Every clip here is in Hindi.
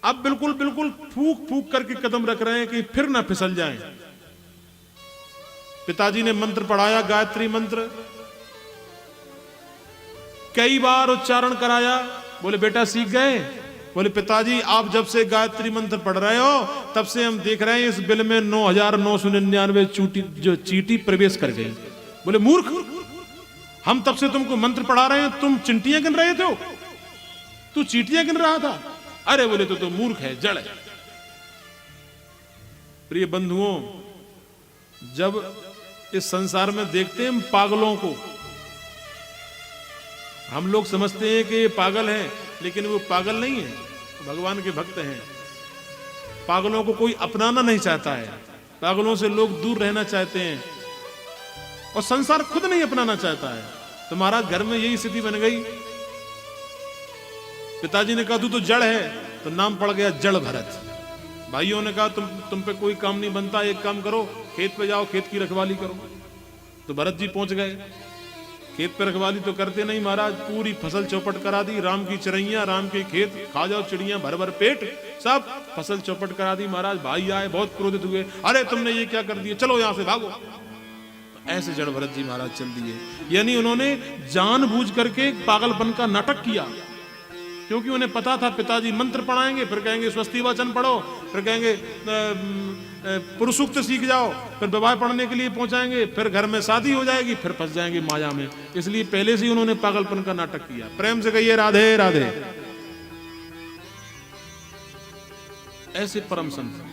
अब बिल्कुल बिल्कुल फूक फूक करके कदम रख रहे हैं कि फिर ना फिसल जाएं। पिताजी ने मंत्र पढ़ाया, गायत्री मंत्र कई बार उच्चारण कराया। बोले बेटा सीख गए? बोले पिताजी आप जब से गायत्री मंत्र पढ़ रहे हो तब से हम देख रहे हैं इस बिल में 9,999 चींटी प्रवेश कर गई। बोले मूर्ख, हम तब से तुमको मंत्र पढ़ा रहे हैं, तुम चिंटियां गिन रहे थे? तू चींटियां गिन रहा था? अरे बोले तो मूर्ख है, जड़ है। प्रिय बंधुओं, जब इस संसार में देखते हैं हम पागलों को, हम लोग समझते हैं कि ये पागल हैं, लेकिन वो पागल नहीं है, भगवान के भक्त हैं। पागलों को कोई अपनाना नहीं चाहता है, पागलों से लोग दूर रहना चाहते हैं और संसार खुद नहीं अपनाना चाहता है। तो महाराज घर में यही स्थिति बन गई। पिताजी ने कहा तू तो जड़ है, तो नाम पड़ गया जड़ भरत। भाइयों ने कहा तुम पे कोई काम नहीं बनता, एक काम करो खेत पे जाओ, खेत की रखवाली करो। तो भरत जी पहुंच गए। खेत पे रखवाली तो करते नहीं महाराज, पूरी फसल चौपट करा दी। राम की चरैया, राम के खेत, खा जाओ चिड़िया भर भर पेट, सब फसल चौपट करा दी। महाराज भाई आए, बहुत क्रोधित हुए, अरे तुमने ये क्या कर दिया, चलो यहां से भागो। तो ऐसे जड़ भरत जी महाराज चल दिए। यानी उन्होंने जानबूझ करके पागलपन का नाटक किया, क्योंकि उन्हें पता था पिताजी मंत्र पढ़ाएंगे, फिर कहेंगे स्वस्ति वचन पढ़ो, फिर कहेंगे पुरुषुक्त सीख जाओ, फिर विवाह पढ़ने के लिए पहुंचाएंगे, फिर घर में शादी हो जाएगी, फिर फंस जाएंगे माया में। इसलिए पहले से ही उन्होंने पागलपन का नाटक किया। प्रेम से कहिए राधे राधे। ऐसे परम संत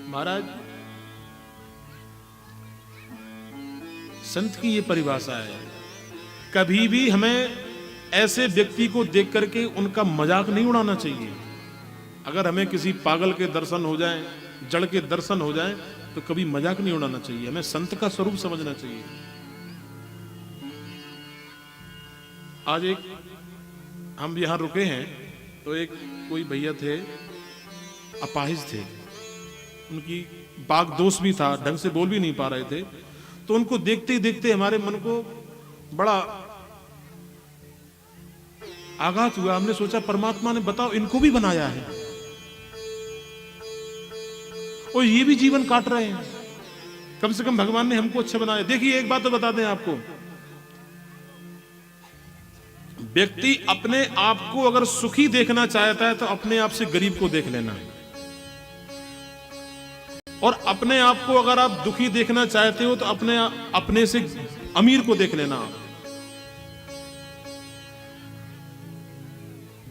महाराज, संत की ये परिभाषा है, कभी भी हमें ऐसे व्यक्ति को देख करके उनका मजाक नहीं उड़ाना चाहिए। अगर हमें किसी पागल के दर्शन हो जाएं, जड़ के दर्शन हो जाएं, तो कभी मजाक नहीं उड़ाना चाहिए, हमें संत का स्वरूप समझना चाहिए। आज एक हम यहां रुके हैं, तो एक कोई भैया थे, अपाहिज थे, उनकी बाग दोष भी था, ढंग से बोल भी नहीं पा रहे थे। तो उनको देखते ही देखते हमारे मन को बड़ा आघात हुआ। हमने सोचा परमात्मा ने बताओ इनको भी बनाया है और ये भी जीवन काट रहे हैं, कम से कम भगवान ने हमको अच्छा बनाया। देखिए एक बात तो बता दें आपको, व्यक्ति अपने आप को अगर सुखी देखना चाहता है तो अपने आप से गरीब को देख लेना, और अपने आप को अगर आप दुखी देखना चाहते हो तो अपने से अमीर को देख लेना। आप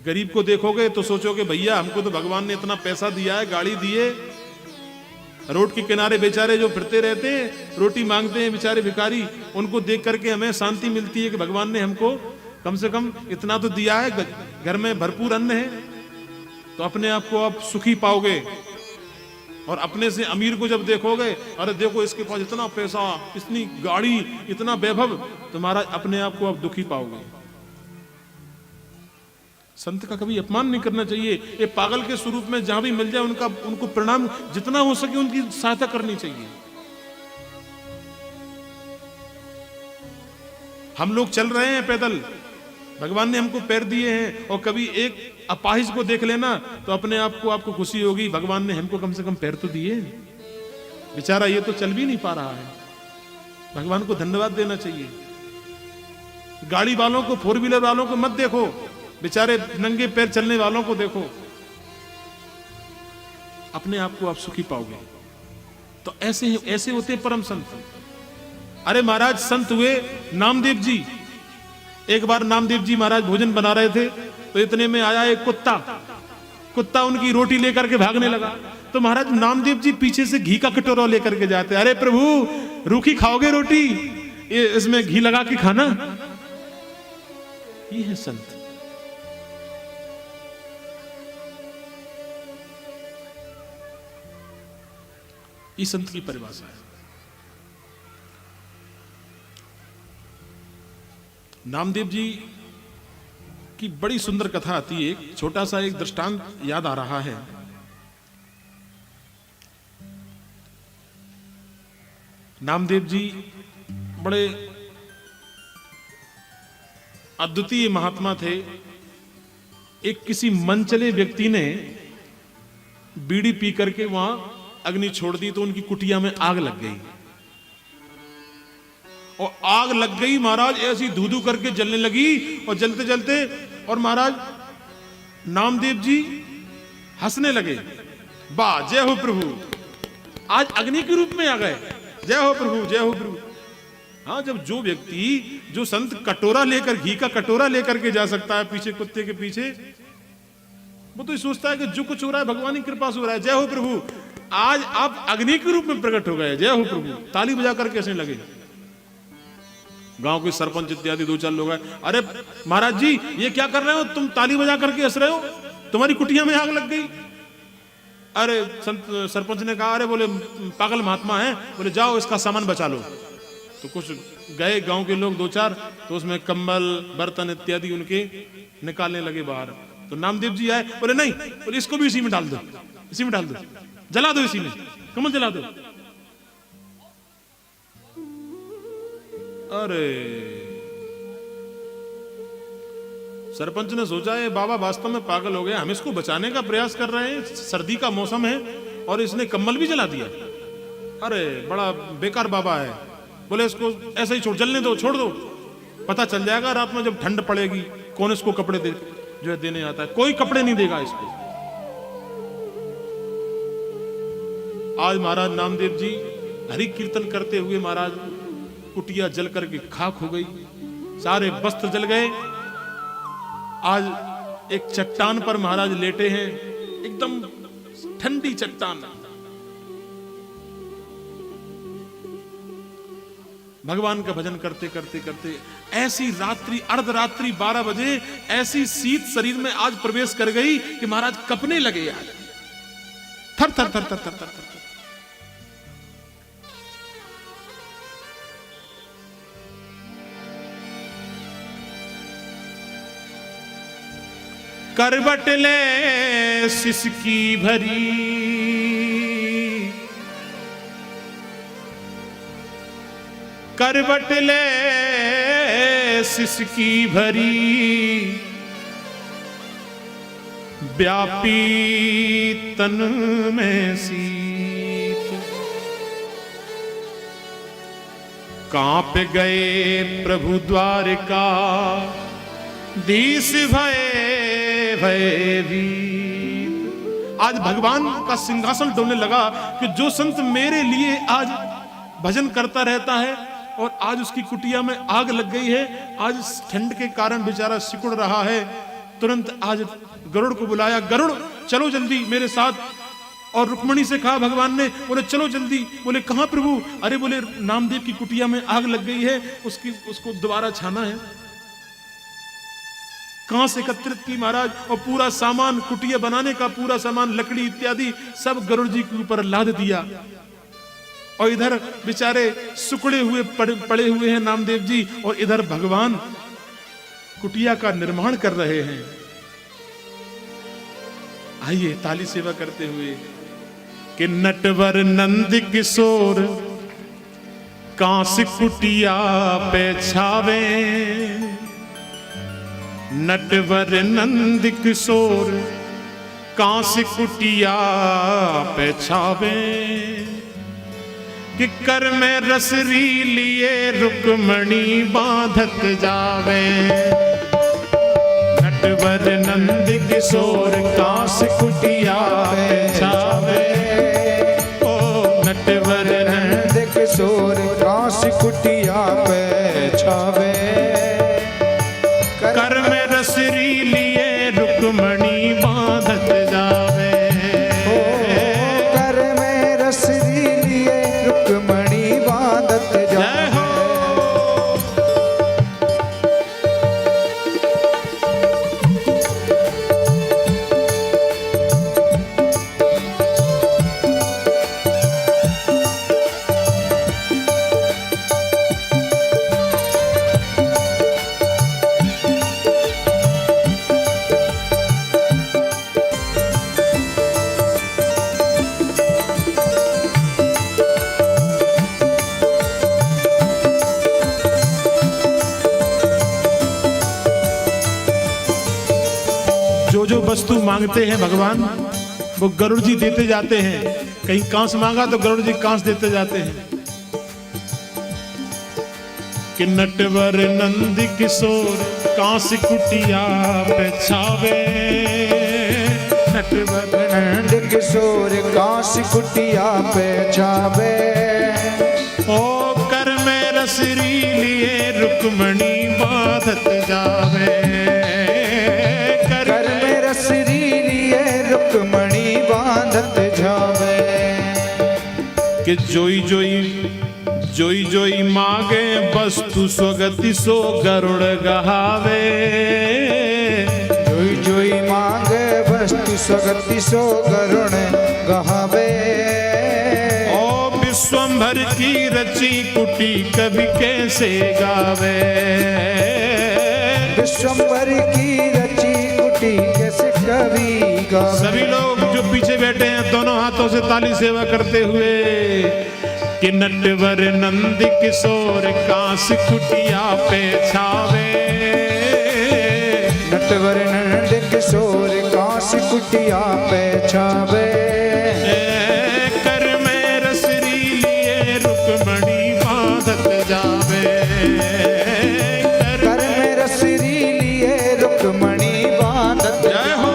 गरीब को देखोगे तो सोचोगे भैया हमको तो भगवान ने इतना पैसा दिया है, गाड़ी दिए, रोड के किनारे बेचारे जो फिरते रहते हैं, रोटी मांगते हैं बेचारे भिखारी, उनको देख करके हमें शांति मिलती है कि भगवान ने हमको कम से कम इतना तो दिया है, घर में भरपूर अन्न है। तो अपने आप को आप सुखी पाओगे। और अपने से अमीर को जब देखोगे, अरे देखो इसके पास इतना पैसा, इतनी गाड़ी, इतना वैभव, तुम्हारा अपने आप को आप दुखी पाओगे। संत का कभी अपमान नहीं करना चाहिए। ये पागल के स्वरूप में जहां भी मिल जाए उनको प्रणाम, जितना हो सके उनकी सहायता करनी चाहिए। हम लोग चल रहे हैं पैदल, भगवान ने हमको पैर दिए हैं, और कभी एक अपाहिज को देख लेना तो अपने आप को आपको खुशी होगी, भगवान ने हमको कम से कम पैर तो दिए, बेचारा ये तो चल भी नहीं पा रहा है, भगवान को धन्यवाद देना चाहिए। गाड़ी वालों को, फोर व्हीलर वालों को मत देखो, बेचारे नंगे पैर चलने वालों को देखो, अपने आप को आप सुखी पाओगे। तो ऐसे होते परम संत। अरे महाराज संत हुए नामदेव जी। एक बार नामदेव जी महाराज भोजन बना रहे थे, तो इतने में आया एक कुत्ता उनकी रोटी लेकर के भागने लगा। तो महाराज नामदेव जी पीछे से घी का कटोरा लेकर के जाते, अरे प्रभु रूखी खाओगे रोटी, इसमें घी लगा के खाना। ये है संत। ये संत की परिभाषा है। नामदेव जी की बड़ी सुंदर कथा आती है। एक छोटा सा एक दृष्टांत याद आ रहा है। नामदेव जी बड़े अद्वितीय महात्मा थे। एक किसी मनचले व्यक्ति ने बीड़ी पी करके वहां अग्नि छोड़ दी तो उनकी कुटिया में आग लग गई, और आग लग गई महाराज, ऐसी धू धू करके जलने लगी, और जलते जलते और महाराज नामदेव जी हंसने लगे, वाह जय हो प्रभु, आज अग्नि के रूप में आ गए, जय हो प्रभु जय हो प्रभु। हाँ, जब जो व्यक्ति, जो संत कटोरा लेकर, घी का कटोरा लेकर के जा सकता है पीछे कुत्ते के पीछे, वो तो सोचता है कि जो कुछ हो रहा है भगवान की कृपा से हो रहा है, जय हो प्रभु, आज आप अग्नि के रूप में प्रकट हो गए, जय हो प्रभु। ताली बजा करके हंसने लगे। गांव के सरपंच इत्यादि दो चार लोग हैं, अरे महाराज जी ये क्या कर रहे हो, तुम ताली बजा करके हंस रहे हो, तुम्हारी कुटिया में आग लग गई। अरे सरपंच ने कहा, अरे बोले पागल महात्मा है, बोले जाओ इसका सामान बचा लो। तो कुछ गए गांव के लोग दो चार, तो उसमें कंबल बर्तन इत्यादि उनके निकालने लगे बाहर। तो नामदेव जी आए, बोले नहीं, बोले इसको भी इसी में डाल दो, इसी में डाल दो, जला दो, इसी में कमल जला दो। अरे सरपंच ने सोचा ये बाबा वास्तव में पागल हो गया, हम इसको बचाने का प्रयास कर रहे हैं, सर्दी का मौसम है और इसने कम्बल भी जला दिया। अरे बड़ा बेकार बाबा है, बोले इसको ऐसे ही छोड़, जलने दो, छोड़ दो, पता चल जाएगा रात में जब ठंड पड़ेगी कौन इसको कपड़े दे, जो है देने आता है, कोई कपड़े नहीं देगा इसको। आज महाराज नामदेव जी हरि कीर्तन करते हुए महाराज कुटिया जल करके खाक हो गई, सारे वस्त्र जल गए। आज एक चट्टान पर महाराज लेटे हैं, एकदम ठंडी चट्टान। भगवान का भजन करते करते करते ऐसी रात्रि, अर्धरात्रि 12 बजे ऐसी शीत शरीर में आज प्रवेश कर गई कि महाराज कपने लगे, आज थर थर थर थर थर थर थर। करवट ले सिसकी भरी, करवट ले सिसकी भरी, व्यापी तन में शीत, कांप गए प्रभु द्वारका धीस भये भयभीत। आज भगवान का सिंहासन डोलने लगा कि जो संत मेरे लिए आज भजन करता रहता है और आज उसकी कुटिया में आग लग गई है, आज ठंड के कारण बेचारा सिकुड़ रहा है, तुरंत आज गरुड़ को बुलाया, गरुड़ चलो जल्दी मेरे साथ। और रुक्मणी से कहा भगवान ने, बोले चलो जल्दी। बोले कहां प्रभु? अरे बोले नामदेव की कुटिया में आग लग गई है, उसको दोबारा छाना है। कहां से एकत्रित की महाराज, और पूरा सामान, कुटिया बनाने का पूरा सामान, लकड़ी इत्यादि सब गरुड़ जी के ऊपर लाद दिया। और इधर बेचारे सुकड़े हुए पड़े हुए हैं नामदेव जी, और इधर भगवान कुटिया का निर्माण कर रहे हैं। आइए ताली सेवा करते हुए कि नटवर नंद किशोर कांस कुटिया पे छावे, नटवर नंद किशोर कांस कुटिया पे छावे, कि कर में रसरी लिए रुक्मणी बांधत जावे। नटवर नंद किशोर कांस कुटिया पे छावे, ओ नटवर नंद किशोर कांस कुटिया पे छावे, कर में रसरी लिए रुक्मणी बांधत जावे, ओ कर में रसरी लिए रुक्मणी बांधत जावे। जो जो वस्तु मांगते हैं भगवान वो गरुड़ जी देते जाते हैं। कहीं कांस मांगा तो गरुड़ जी कांस देते जाते हैं। कि नटवर नंद किशोर कांस कुटिया पे छावे, नटवर नंद किशोर कांस कुटिया पे छावे। ओ कर में रसरी लिए रुक्मणी बाधत जावे, कर में रसरी लिए रुक्मणी बांधत जावे। कि जोई जोई जोई जोई मांगे वस्तु स्वगति सो गरुड़ गहावे, जोई जोई मांगे वस्तु स्वगति सो गरुड़ गहावे। ओ विश्वंभर की रची कुटी कवि कैसे गावे, विश्वंभर की रची कुटी कैसे कवि गावे। सभी लोग जो पीछे बैठे हैं दोनों हाथों से ताली सेवा करते हुए कि नटवर नंद किशोर कांस कुटिया पे छावे, नटवर नंद किशोर कांस कुटिया पे छावे। कर में रसरी लिए रुक्मणी बांधत जावे, कर में रसरी लिए रुक्मणी बांधत जय हो।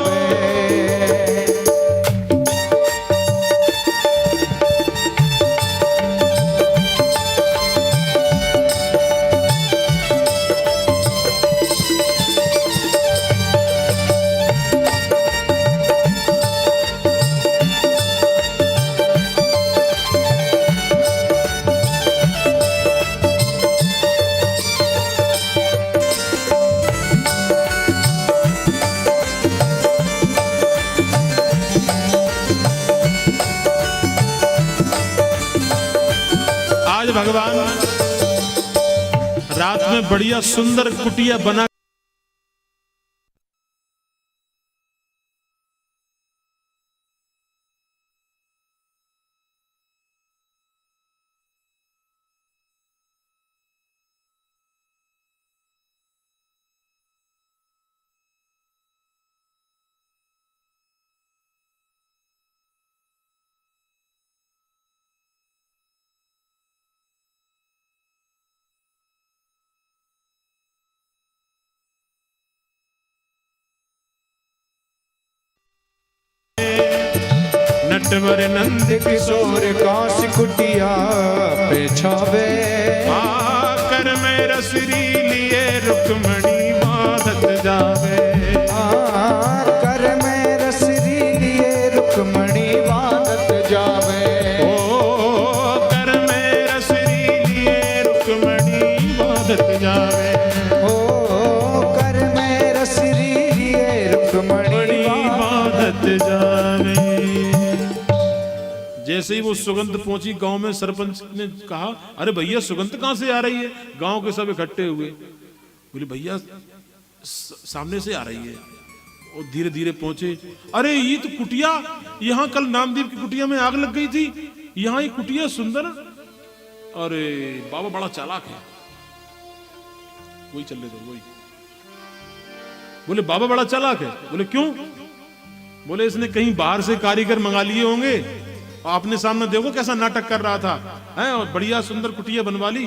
आज भगवान रात में बढ़िया सुंदर कुटिया बना नटवर नंद किशोर कांस कुटिया पे छावे। कर में रसरी लिए रुक्मणी बांधत जावे, कर में रसरी लिए रुक्मणी बांधत जावे। ओ कर में रसरी लिए रुक्मणी बांधत जावे, ओ कर में रसरी लिए रुक्मणी बांधत जावे। जैसे ही वो सुगंध पहुंची गांव में सरपंच ने कहा अरे भैया सुगंध कहां से आ रही है। गांव के सब इकट्ठे हुए, बोले भैया सामने से आ रही है। और धीरे धीरे पहुंचे, अरे ये तो कुटिया, यहाँ कल नामदेव की कुटिया में आग लग गई थी, यहाँ ये कुटिया सुंदर। अरे बाबा बड़ा चालाक है। वही चल रहे थे वही। बोले बाबा बड़ा चालाक है। बोले क्यों? बोले इसने कहीं बाहर से कारीगर मंगा लिए होंगे, आपने सामने देखो कैसा नाटक कर रहा था है, और बढ़िया सुंदर कुटिया बनवा ली।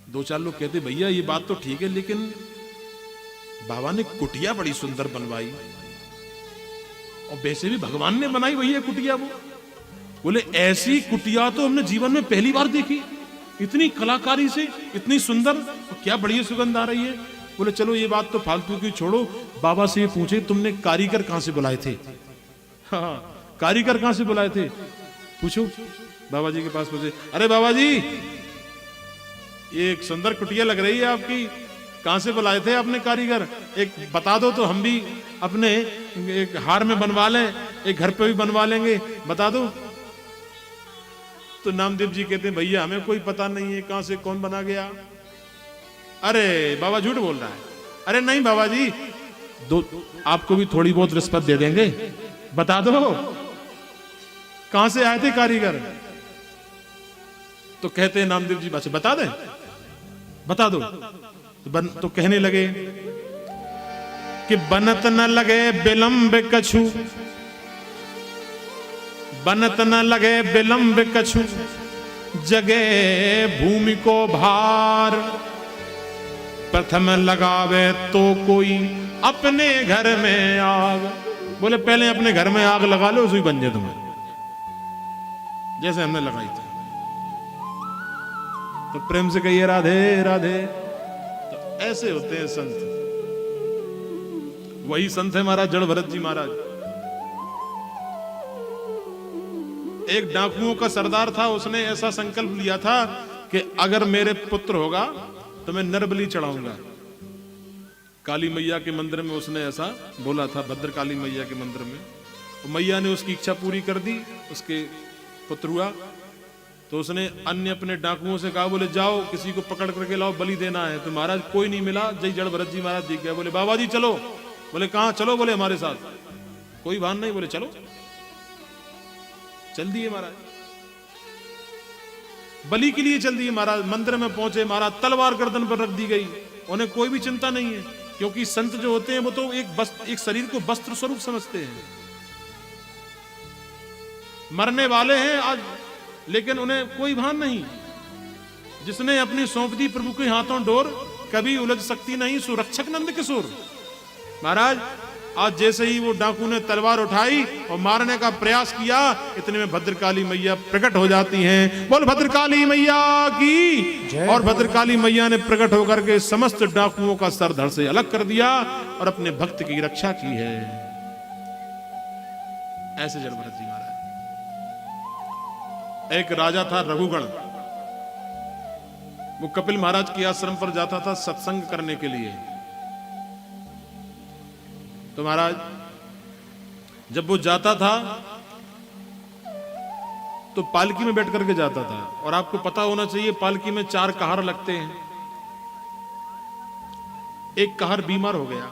दो चार लोग कहते भैया ये बात तो ठीक है, लेकिन बाबा ने कुटिया बड़ी सुंदर बनवाई, और वैसे भी भगवान ने बनाई वही है कुटिया वो। बोले ऐसी कुटिया तो हमने जीवन में पहली बार देखी, इतनी कलाकारी से इतनी सुंदर, और क्या बढ़िया सुगंध आ रही है। बोले चलो ये बात तो फालतू की छोड़ो, बाबा से ये पूछे तुमने कारीगर कहां से बुलाए थे। हाँ कारीगर कहां से बुलाए थे पूछो। बाबा जी के पास पूछे, अरे बाबा जी ये एक सुंदर कुटिया लग रही है आपकी, कहां से बुलाए थे आपने कारीगर, एक बता दो तो हम भी अपने एक हार में बनवा लें, एक घर पे भी बनवा लेंगे, बता दो। तो नामदेव जी कहते हैं भैया हमें कोई पता नहीं है कहां से कौन बना गया। अरे बाबा झूठ बोल रहा है। अरे नहीं बाबा जी, दो आपको भी थोड़ी बहुत रिश्वत दे देंगे, बता दो कहां से आए थे कारीगर। तो कहते हैं नामदेव जी बस बता दें, बता दो। तो कहने लगे कि बनत न लगे विलंब कछु, बनत न लगे विलंब कछु, जगे भूमि को भार। प्रथम लगावे तो कोई अपने घर में आग। बोले पहले अपने घर में आग लगा लो, उसी बन जाए तुम्हें, जैसे हमने लगाई थी। तो प्रेम से कहिए राधे राधे। तो ऐसे होते हैं संत। वही संत है महाराज जड़ भरत जी महाराज। एक डाकुओं का सरदार था, उसने ऐसा संकल्प लिया था कि अगर मेरे पुत्र होगा तो मैं नरबली चढ़ाऊंगा। काली मैया के मंदिर में उसने ऐसा बोला था, भद्रकाली मैया के मंदिर में। तो मैया ने उसकी इच्छा पूरी कर दी, उसके पुत्र हुआ। तो उसने अन्य अपने डाकुओं से कहा, बोले जाओ किसी को पकड़ करके लाओ, बलि देना है। तो महाराज कोई नहीं मिला। जय जड़ भरत जी महाराज दिख गया। बोले बाबा जी चलो। बोले कहां चलो? बोले हमारे साथ। कोई भान नहीं। बोले चलो। चल दिए महाराज, बलि के लिए चल दिए महाराज। मंदिर में पहुंचे महाराज, तलवार गर्दन पर रख दी गई। उन्हें कोई भी चिंता नहीं है, क्योंकि संत जो होते हैं वो तो एक शरीर को वस्त्र स्वरूप समझते हैं। मरने वाले हैं आज, लेकिन उन्हें कोई भान नहीं। जिसने अपनी सौंप दी प्रभु के हाथों डोर, कभी उलझ सकती नहीं सुरक्षक नंद किशोर। महाराज आज जैसे ही वो डाकू ने तलवार उठाई और मारने का प्रयास किया, इतने में भद्रकाली मैया प्रकट हो जाती हैं। बोल भद्रकाली मैया की। और भद्रकाली मैया ने प्रकट होकर के समस्त डाकुओं का सर धड़ से अलग कर दिया और अपने भक्त की रक्षा की है। ऐसे जड़ भरत जी महाराज। एक राजा था रघुगण, वो कपिल महाराज के आश्रम पर जाता था सत्संग करने के लिए। तो महाराज जब वो जाता था तो पालकी में बैठ करके जाता था। और आपको पता होना चाहिए पालकी में 4 कहार लगते हैं। एक कहार बीमार हो गया,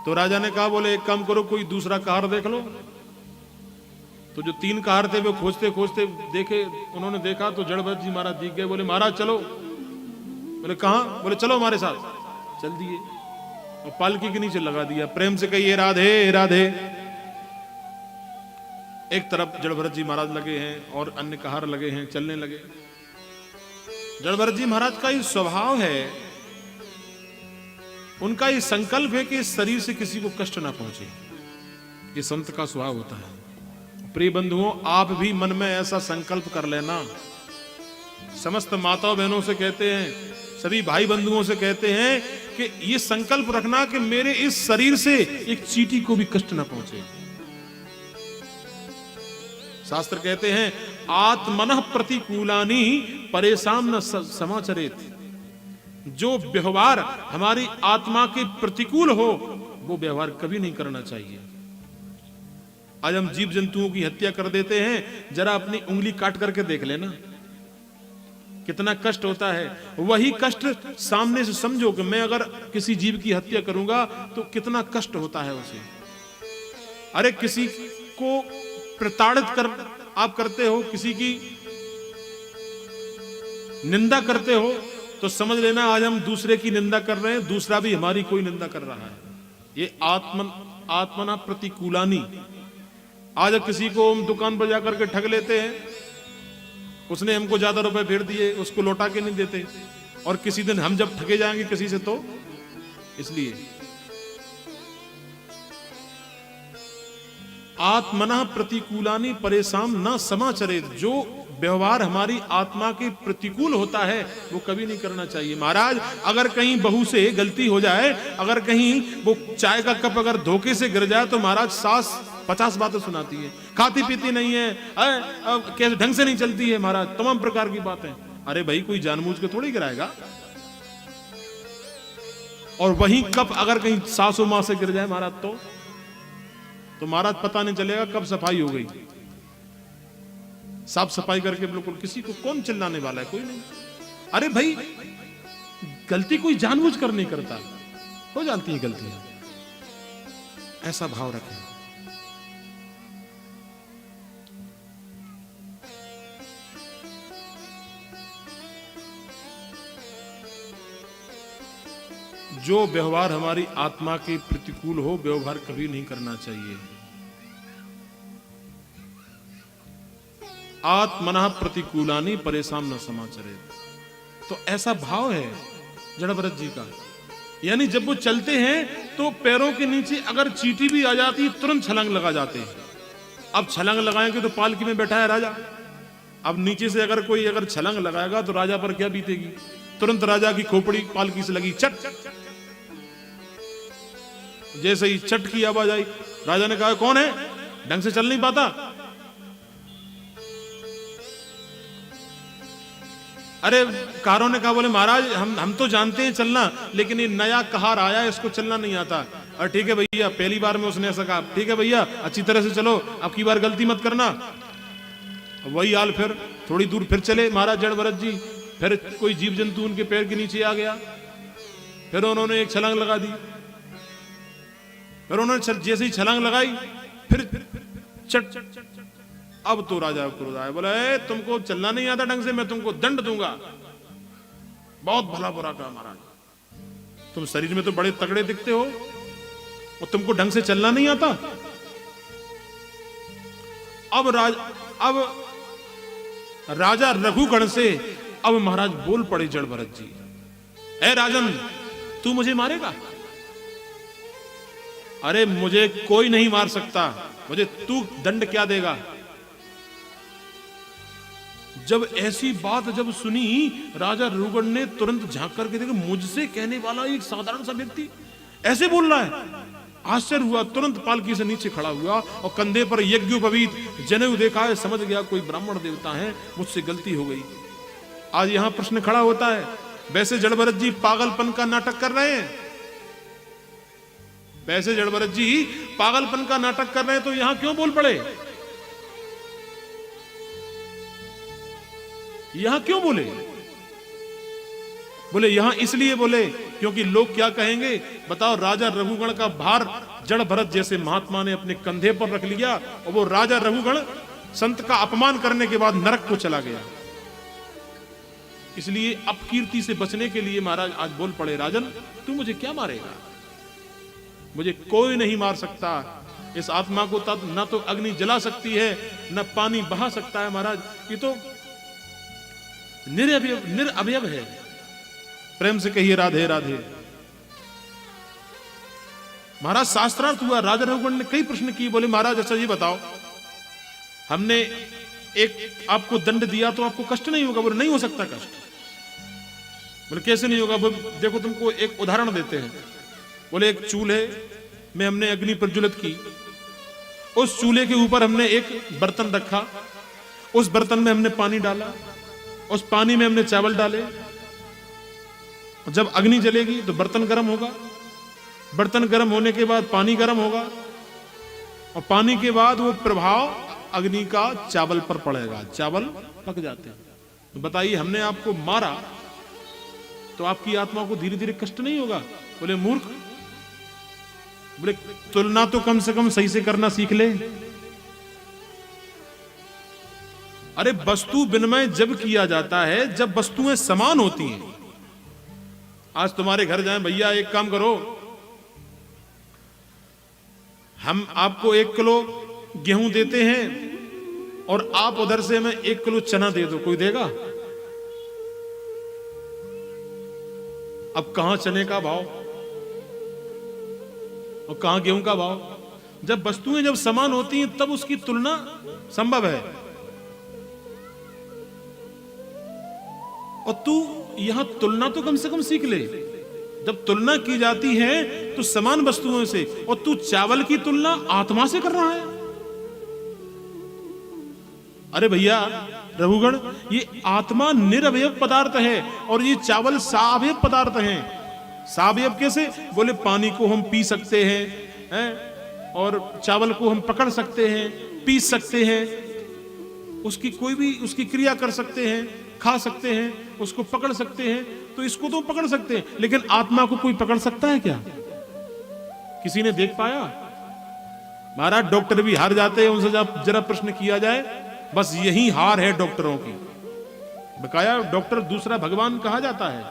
तो राजा ने कहा, बोले एक काम करो, कोई दूसरा कहार देख लो। तो जो 3 कहार थे वो खोजते खोजते देखे, उन्होंने देखा तो जड़ भरत जी महाराज दिख गए। बोले महाराज चलो। बोले कहां? बोले चलो हमारे साथ। चल दिए और पालकी के नीचे लगा दिया। प्रेम से कहिए राधे राधे। एक तरफ जड़ भरत जी महाराज लगे हैं और अन्य कहार लगे हैं, चलने लगे। जड़ भरत जी महाराज का ये स्वभाव है, उनका ये संकल्प है कि इस शरीर से किसी को कष्ट ना पहुंचे। ये संत का स्वभाव होता है। प्रिय बंधुओं, आप भी मन में ऐसा संकल्प कर लेना। समस्त माताओं बहनों से कहते हैं, सभी भाई बंधुओं से कहते हैं कि ये संकल्प रखना कि मेरे इस शरीर से एक चींटी को भी कष्ट ना पहुंचे। शास्त्र कहते हैं, आत्मनः प्रतिकूलानि परेशान न समाचरेत। जो व्यवहार हमारी आत्मा के प्रतिकूल हो, वो व्यवहार कभी नहीं करना चाहिए। आज हम जीव जंतुओं की हत्या कर देते हैं, जरा अपनी उंगली काट करके देख लेना, कितना कष्ट होता है। वही कष्ट सामने से समझो कि मैं अगर किसी जीव की हत्या करूंगा तो कितना कष्ट होता है उसे। अरे किसी को प्रताड़ित कर आप करते हो, किसी की निंदा करते हो, तो समझ लेना आज हम दूसरे की निंदा कर रहे हैं, दूसरा भी हमारी कोई निंदा कर रहा है। ये आत्मना प्रतिकूलानी। आज किसी को हम दुकान पर जाकर के ठग लेते हैं, उसने हमको ज्यादा रुपए फेर दिए, उसको लौटा के नहीं देते। और किसी दिन हम जब ठगे जाएंगे किसी से, तो इसलिए आत्मना प्रतिकूलानि परेशान न समाचरेत। जो व्यवहार हमारी आत्मा के प्रतिकूल होता है वो कभी नहीं करना चाहिए। महाराज अगर कहीं बहू से गलती हो जाए, अगर कहीं वो चाय का कप अगर धोखे से गिर जाए, तो महाराज सास 50 बातें सुनाती है। खाती पीती नहीं है, कैसे ढंग से नहीं चलती है, महाराज तमाम प्रकार की बातें। अरे भाई कोई जानबूझ के थोड़ी गिराएगा। और वही कप अगर कहीं सासू मां से गिर जाए महाराज, तो महाराज पता नहीं चलेगा कब सफाई हो गई। साफ सफाई करके बिल्कुल, किसी को कौन चिल्लाने वाला है, कोई नहीं। अरे भाई गलती कोई जानबूझ कर नहीं करता, हो जाती है गलतियां। ऐसा भाव रखें। जो व्यवहार हमारी आत्मा के प्रतिकूल हो, व्यवहार कभी नहीं करना चाहिए। आत्मनः प्रतिकूलानि परेशान न समाचरे। तो ऐसा भाव है जड़ भरत जी का। यानी जब वो चलते हैं तो पैरों के नीचे अगर चींटी भी आ जाती है तुरंत छलांग लगा जाते हैं। अब छलांग लगाएंगे तो पालकी में बैठा है राजा, अब नीचे से अगर कोई अगर छलांग लगाएगा तो राजा पर क्या बीतेगी। तुरंत राजा की खोपड़ी पालकी से लगी, चट। जैसे ही चट की आवाज आई, राजा ने कहा कौन है, ढंग से चल नहीं पाता। अरे कारों ने कहा, बोले महाराज हम तो जानते हैं चलना, लेकिन ये नया कहार आया, इसको चलना नहीं आता। और ठीक है भैया, पहली बार में उसने ऐसा कहा, ठीक है भैया अच्छी तरह से चलो, अब की बार गलती मत करना। वही हाल, फिर थोड़ी दूर फिर चले महाराज जड़ भरत जी, फिर कोई जीव जंतु उनके पैर के नीचे आ गया, फिर उन्होंने एक छलांग लगा दी। फिर उन्होंने जैसे ही छलांग लगाई फिर चट। अब तो राजा क्रोध आया, बोला तुमको चलना नहीं आता ढंग से, मैं तुमको दंड दूंगा। बहुत भला बुरा कहा महाराज, तुम शरीर में तो बड़े तगड़े दिखते हो और तुमको ढंग से चलना नहीं आता। अब राजा रघुगण से अब महाराज बोल पड़े जड़ भरत जी, ए राजन तू मुझे मारेगा? अरे मुझे कोई नहीं मार सकता, मुझे तू दंड क्या देगा? जब ऐसी बात जब सुनी, राजा रघुगण ने तुरंत झांक करके देखा, मुझसे कहने वाला एक साधारण सा व्यक्ति ऐसे बोल रहा है। आश्चर्य हुआ, तुरंत पालकी से नीचे खड़ा हुआ और कंधे पर यज्ञोपवीत जनेऊ देखा है, समझ गया कोई ब्राह्मण देवता है, मुझसे गलती हो गई। आज यहां प्रश्न खड़ा होता है, वैसे जड़ भरत जी पागलपन का नाटक कर रहे हैं, वैसे जड़ भरत जी पागलपन का नाटक कर रहे हैं, तो यहां क्यों बोल पड़े? यहां क्यों बोले? बोले यहां इसलिए बोले क्योंकि लोग क्या कहेंगे। बताओ, राजा रघुगण का भार जड़ भरत जैसे महात्मा ने अपने कंधे पर रख लिया और वो राजा रघुगण संत का अपमान करने के बाद नरक को चला गया। इसलिए अपकीर्ति से बचने के लिए महाराज आज बोल पड़े, राजन तू मुझे क्या मारेगा? मुझे कोई नहीं मार सकता। इस आत्मा को न तो अग्नि जला सकती है, न पानी बहा सकता है। महाराज ये तो निरअवयव है। प्रेम से कहिए राधे राधे। महाराज शास्त्रार्थ हुआ, राजा रघुगण ने कई प्रश्न किए। बोले महाराज अच्छा जी बताओ, हमने एक आपको दंड दिया तो आपको कष्ट नहीं होगा? बोले नहीं हो सकता कष्ट। बोले कैसे नहीं होगा? देखो तुमको एक उदाहरण देते हैं। बोले एक चूल्हे में हमने अग्नि प्रज्वलित की, उस चूल्हे के ऊपर हमने एक बर्तन रखा, उस बर्तन में हमने पानी डाला, उस पानी में हमने चावल डाले। जब अग्नि जलेगी तो बर्तन गर्म होगा, बर्तन गर्म होने के बाद पानी गर्म होगा, और पानी के बाद वो प्रभाव अग्नि का चावल पर पड़ेगा, चावल पक जाते हैं। तो बताइए, हमने आपको मारा तो आपकी आत्मा को धीरे धीरे कष्ट नहीं होगा? बोले मूर्ख, बोले तुलना तो कम से कम सही से करना सीख ले। अरे वस्तु विनिमय जब किया जाता है जब वस्तुएं समान होती हैं। आज तुम्हारे घर जाएं, भैया एक काम करो, हम आपको 1 किलो गेहूं देते हैं और आप उधर से हमें 1 किलो चना दे दो, कोई देगा? अब कहां चने का भाव और कहां गेहूं का भाव? जब वस्तुएं जब समान होती हैं तब उसकी तुलना संभव है। और तू यहां तुलना तो कम से कम सीख ले। जब तुलना की जाती है तो समान वस्तुओं से, और तू चावल की तुलना आत्मा से कर रहा है। अरे भैया रघुगण, ये आत्मा निरवयव पदार्थ है और ये चावल सावयव पदार्थ है। सावयव कैसे? बोले पानी को हम पी सकते हैं, और चावल को हम पकड़ सकते हैं, पीस सकते हैं, उसकी कोई भी उसकी क्रिया कर सकते हैं, खा सकते हैं, उसको पकड़ सकते हैं। तो इसको तो पकड़ सकते हैं, लेकिन आत्मा को कोई पकड़ सकता है क्या? किसी ने देख पाया? महाराज डॉक्टर भी हार जाते हैं, उनसे जरा प्रश्न किया जाए, बस यही हार है डॉक्टरों की। बकाया डॉक्टर दूसरा भगवान कहा जाता है।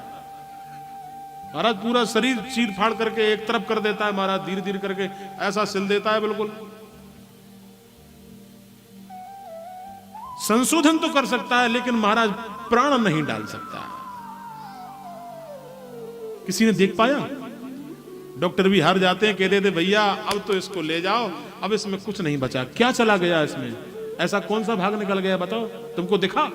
महाराज पूरा शरीर चीर फाड़ करके एक तरफ कर देता है महाराज, धीरे धीरे करके ऐसा सिल देता है बिल्कुल। संशोधन तो कर सकता है लेकिन महाराज प्राण नहीं डाल सकता। किसी ने देख पाया? डॉक्टर भी हार जाते हैं, कह देते भैया अब तो इसको ले जाओ, अब इसमें कुछ नहीं बचा। क्या चला गया इसमें? ऐसा कौन सा भाग निकल गया बताओ, तुमको दिखा?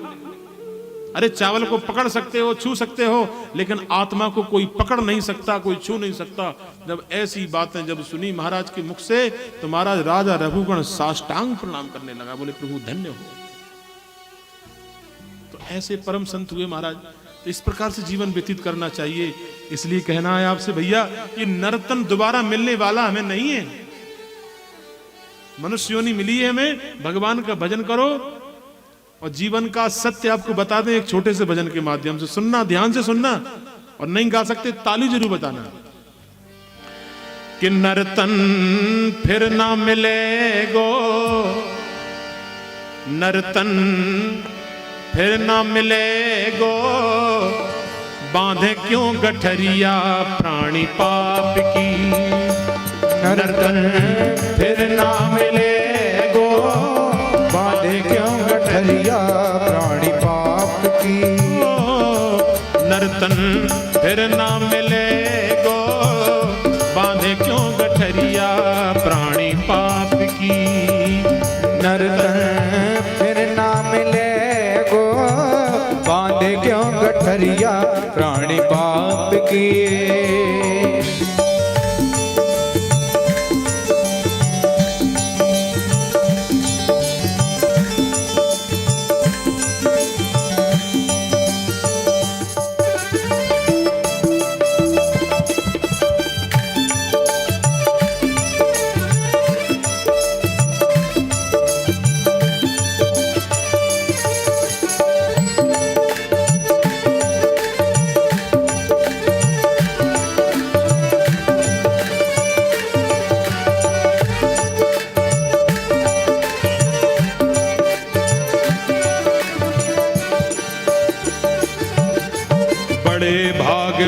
अरे चावल को पकड़ सकते हो, छू सकते हो, लेकिन आत्मा को कोई पकड़ नहीं सकता, कोई छू नहीं सकता। जब ऐसी बातें जब सुनी महाराज के मुख से तो महाराज राजा रघुगण साष्टांग प्रणाम करने लगा, बोले प्रभु धन्य हो। तो ऐसे परम संत हुए महाराज। तो इस प्रकार से जीवन व्यतीत करना चाहिए। इसलिए कहना है आपसे भैया, ये नर्तन दोबारा मिलने वाला हमें नहीं है। मनुष्य योनि मिली है हमें, भगवान का भजन करो और जीवन का सत्य आपको बता दें एक छोटे से भजन के माध्यम से। सुनना, ध्यान से सुनना, और नहीं गा सकते ताली जरूर बताना। कि नर्तन फिर ना मिलेगो, नर्तन फिर ना मिलेगो, बांधे क्यों गठरिया प्राणी पाप की। नर्तन फिर ना मिलेगो, बांधे क्यों गठरिया प्राणी पाप की। नर्तन फिर ना मिलेगो, बांधे क्यों गठरिया प्राणी पाप की। नर्तन फिर ना मिलेगो, बांधे क्यों गठरिया प्राणी पाप की।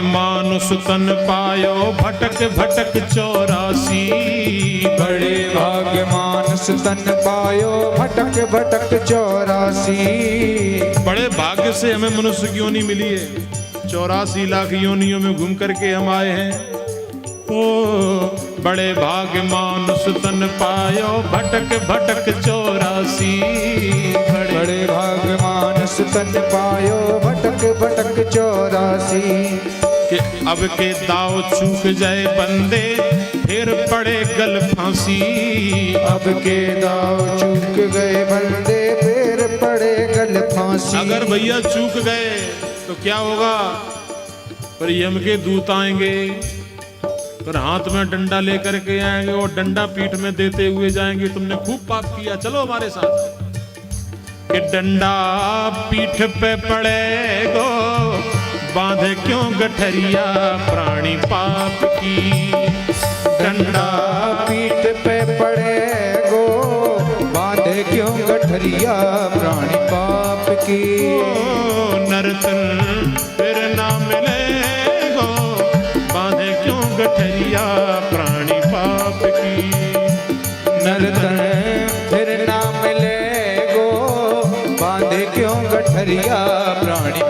मानुष तन पायो भटक भटक 84। बड़े भाग्य मानुष तन पायो भटक भटक 84। बड़े भाग्य से हमें मनुष्य की योनि मिली है। 84 लाख योनियों में घूम करके हम आए हैं। ओ बड़े भाग्य मानुष तन पायो भटक भटक 84। बड़े भाग्य मानुष तन पायो भटक भटक 84। कि अब के दाव चूक जाए बंदे फिर पड़े गल फांसी। अब के दाव चूक गए बंदे फिर पड़े गल फांसी। अगर भैया चूक गए तो क्या होगा? पर यम के दूत आएंगे, फिर हाथ में डंडा लेकर के आएंगे और डंडा पीठ में देते हुए जाएंगे, तुमने खूब पाप किया, चलो हमारे साथ। कि डंडा पीठ पे पड़ेगो, बांधे क्यों गठरिया प्राणी पाप की। डंडा पीठ पे पड़ेगो, बांधे क्यों गठरिया प्राणी पाप की। नर्तन फिर ना मिलेगो, बांधे क्यों गठरिया प्राणी पाप की। नर्तन फिर ना मिलेगो, बांधे क्यों गठरिया प्राणी पाप की।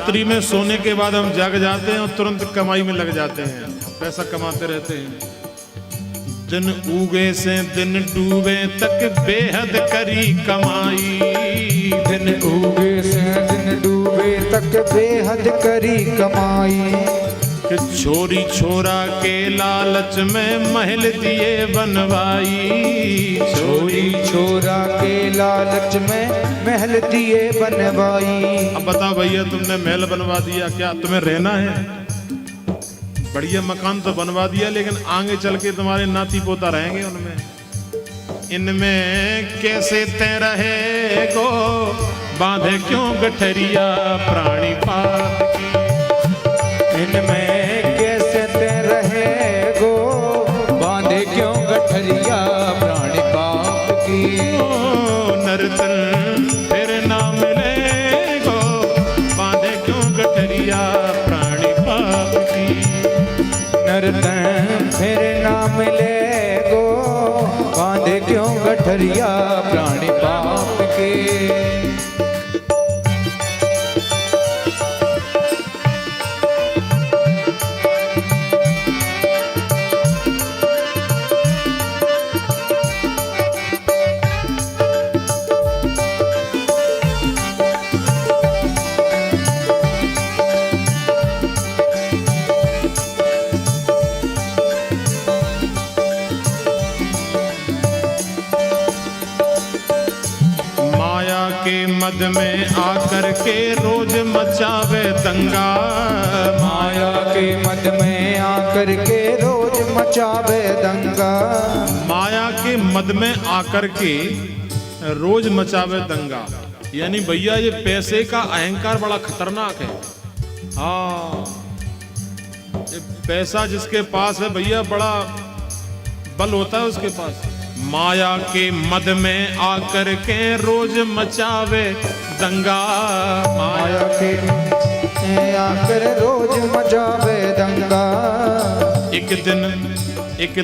रात्रि में सोने के बाद हम जाग जाते हैं और तुरंत कमाई में लग जाते हैं, पैसा कमाते रहते हैं। दिन उगे से दिन डूबे तक बेहद करी कमाई, दिन उगे से दिन डूबे तक बेहद करी कमाई। कि छोरी छोरा के लालच में महल दिए बनवाई, छोरी छोरा के लालच में महल दिए बनवाई। अब बता भैया, तुमने महल बनवा दिया, क्या तुम्हें रहना है? बढ़िया मकान तो बनवा दिया, लेकिन आगे चल के तुम्हारे नाती पोता रहेंगे उनमें। इनमें कैसे तय रहेगो, बांधे क्यों गठरिया प्राणी पाप की। इनमें कैसे तय रहेगो, बांधे क्यों गठरिया प्राणी पाप की। नर्तन फिर ना मिलेगो, बांधे क्यों गठरिया प्राणी पाप की। नर्तन फिर ना मिलेगो, बांधे क्यों गठरिया प्राणी पाप के। मद में आकर के रोज मचावे दंगा, माया के मद में आकर के रोज मचावे दंगा। माया के मद में आकर के रोज मचावे दंगा। यानी भैया ये पैसे का अहंकार बड़ा खतरनाक है। हाँ, ये पैसा जिसके पास है भैया, बड़ा बल होता है उसके पास। माया के मद में आकर के रोज मचावे दंगा, माया के आकर रोज मचावे दंगा। एक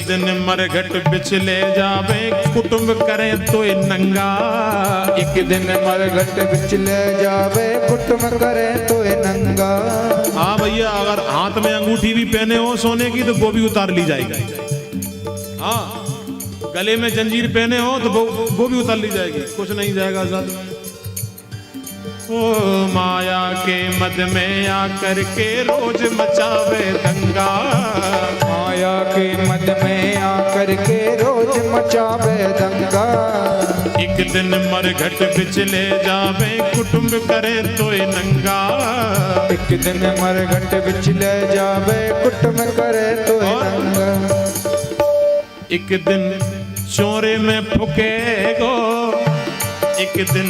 दिन मरघट बिचले जावे, कुटुंब करे तो नंगा। एक दिन मरघट बिचले जावे, कुटुंब करे तो नंगा। हाँ भैया, अगर हाथ में अंगूठी भी पहने हो सोने की तो वो भी उतार ली जाएगी। हाँ, गले में जंजीर पहने हो तो वो भी उतार ली जाएगी, कुछ नहीं जाएगा ज्यादा। ओ माया के मद में आकर के रोज मचावे दंगा, माया के मद में आकर के रोज मचावे दंगा। एक दिन मरघट बिचले जावे, कुटुंब करे तो नंगा। एक दिन मरघट बिचले जावे, कुटुंब करे तो नंगा। एक दिन चोरे में फुकेगो, एक दिन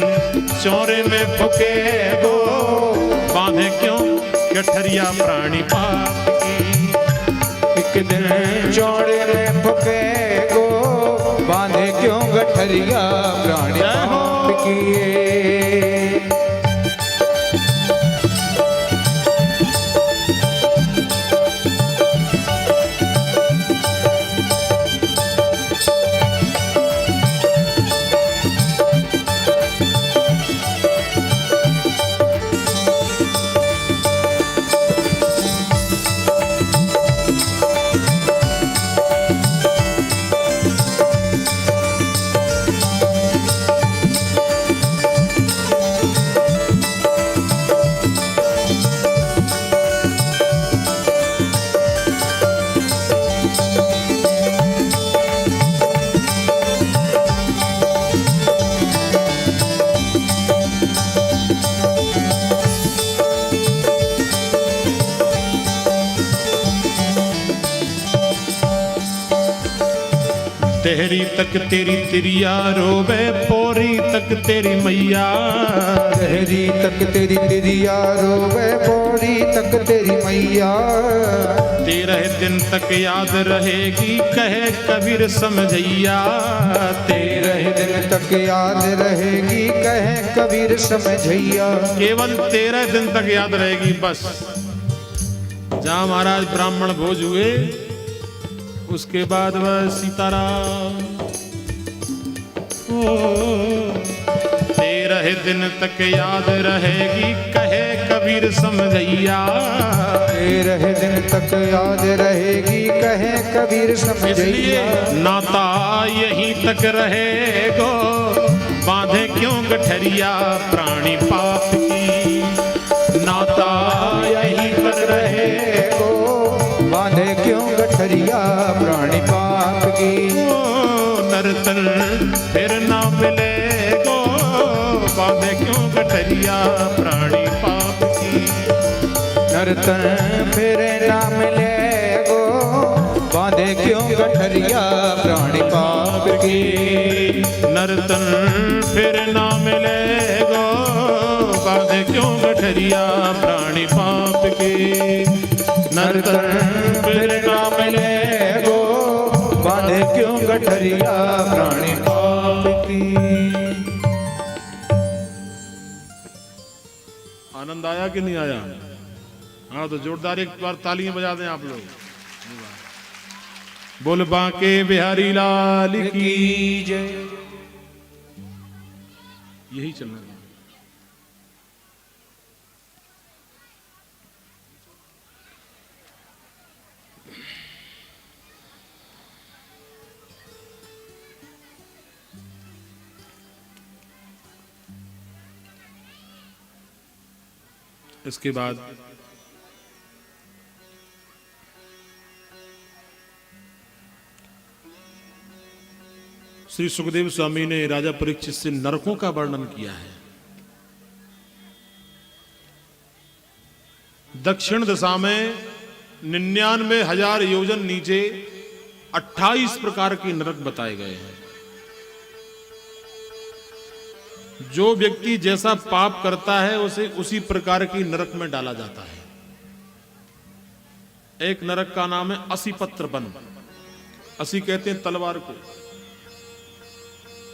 चोरे में फुकेगो, बांधे क्यों गठरिया प्राणी पाप की। एक दिन चौड़े में फुकेगो, बांधे क्यों गठरिया प्राणी पाप की। तेरी तक तेरी तिरिया रोवे, पोरी तक तेरी मैया। तेरी तक तेरी तिरिया रोवे, पोरी तक तेरी मैया। 13 दिन तक याद रहेगी, कहे कबीर समझैया। 13 दिन तक याद रहेगी, कहे कबीर समझैया। केवल 13 दिन तक याद रहेगी बस। जहाँ महाराज ब्राह्मण भोज हुए, उसके बाद वह सीताराम। 13 दिन तक याद रहेगी, कहे कबीर कबीर समझैया। ये रहे दिन तक याद रहेगी कहे कबीर समझैया। नाता यहीं तक रहेगो बांधे क्यों गठरिया प्राणी पाप की। नाता यहीं तक रहेगो बांधे क्यों गठरिया प्राणी पाप की। नरतन फिर ना मिलेगो बांधे क्यों गठरिया प्राणी पाप की। नरतन फिर ना मिलेगो बांधे क्यों गठरिया प्राणी पाप की। नरतन फिर ना मिलेगो बांधे क्यों गठरिया प्राणी पाप की। नरतन फिर ना मिलेगो बांधे क्यों गठरिया प्राणी पाप की। आनंद आया कि नहीं आया? हाँ तो जोरदार एक बार तालियां बजा दें आप लोग। बोल बांके बिहारी लाल की जय। यही चलना है। इसके बाद श्री सुखदेव स्वामी ने राजा परीक्षित से नरकों का वर्णन किया है। दक्षिण दिशा में 99,000 योजन नीचे 28 प्रकार के नरक बताए गए हैं। जो व्यक्ति जैसा पाप करता है उसे उसी प्रकार की नरक में डाला जाता है। एक नरक का नाम है असीपत्र वन। असी कहते हैं तलवार को।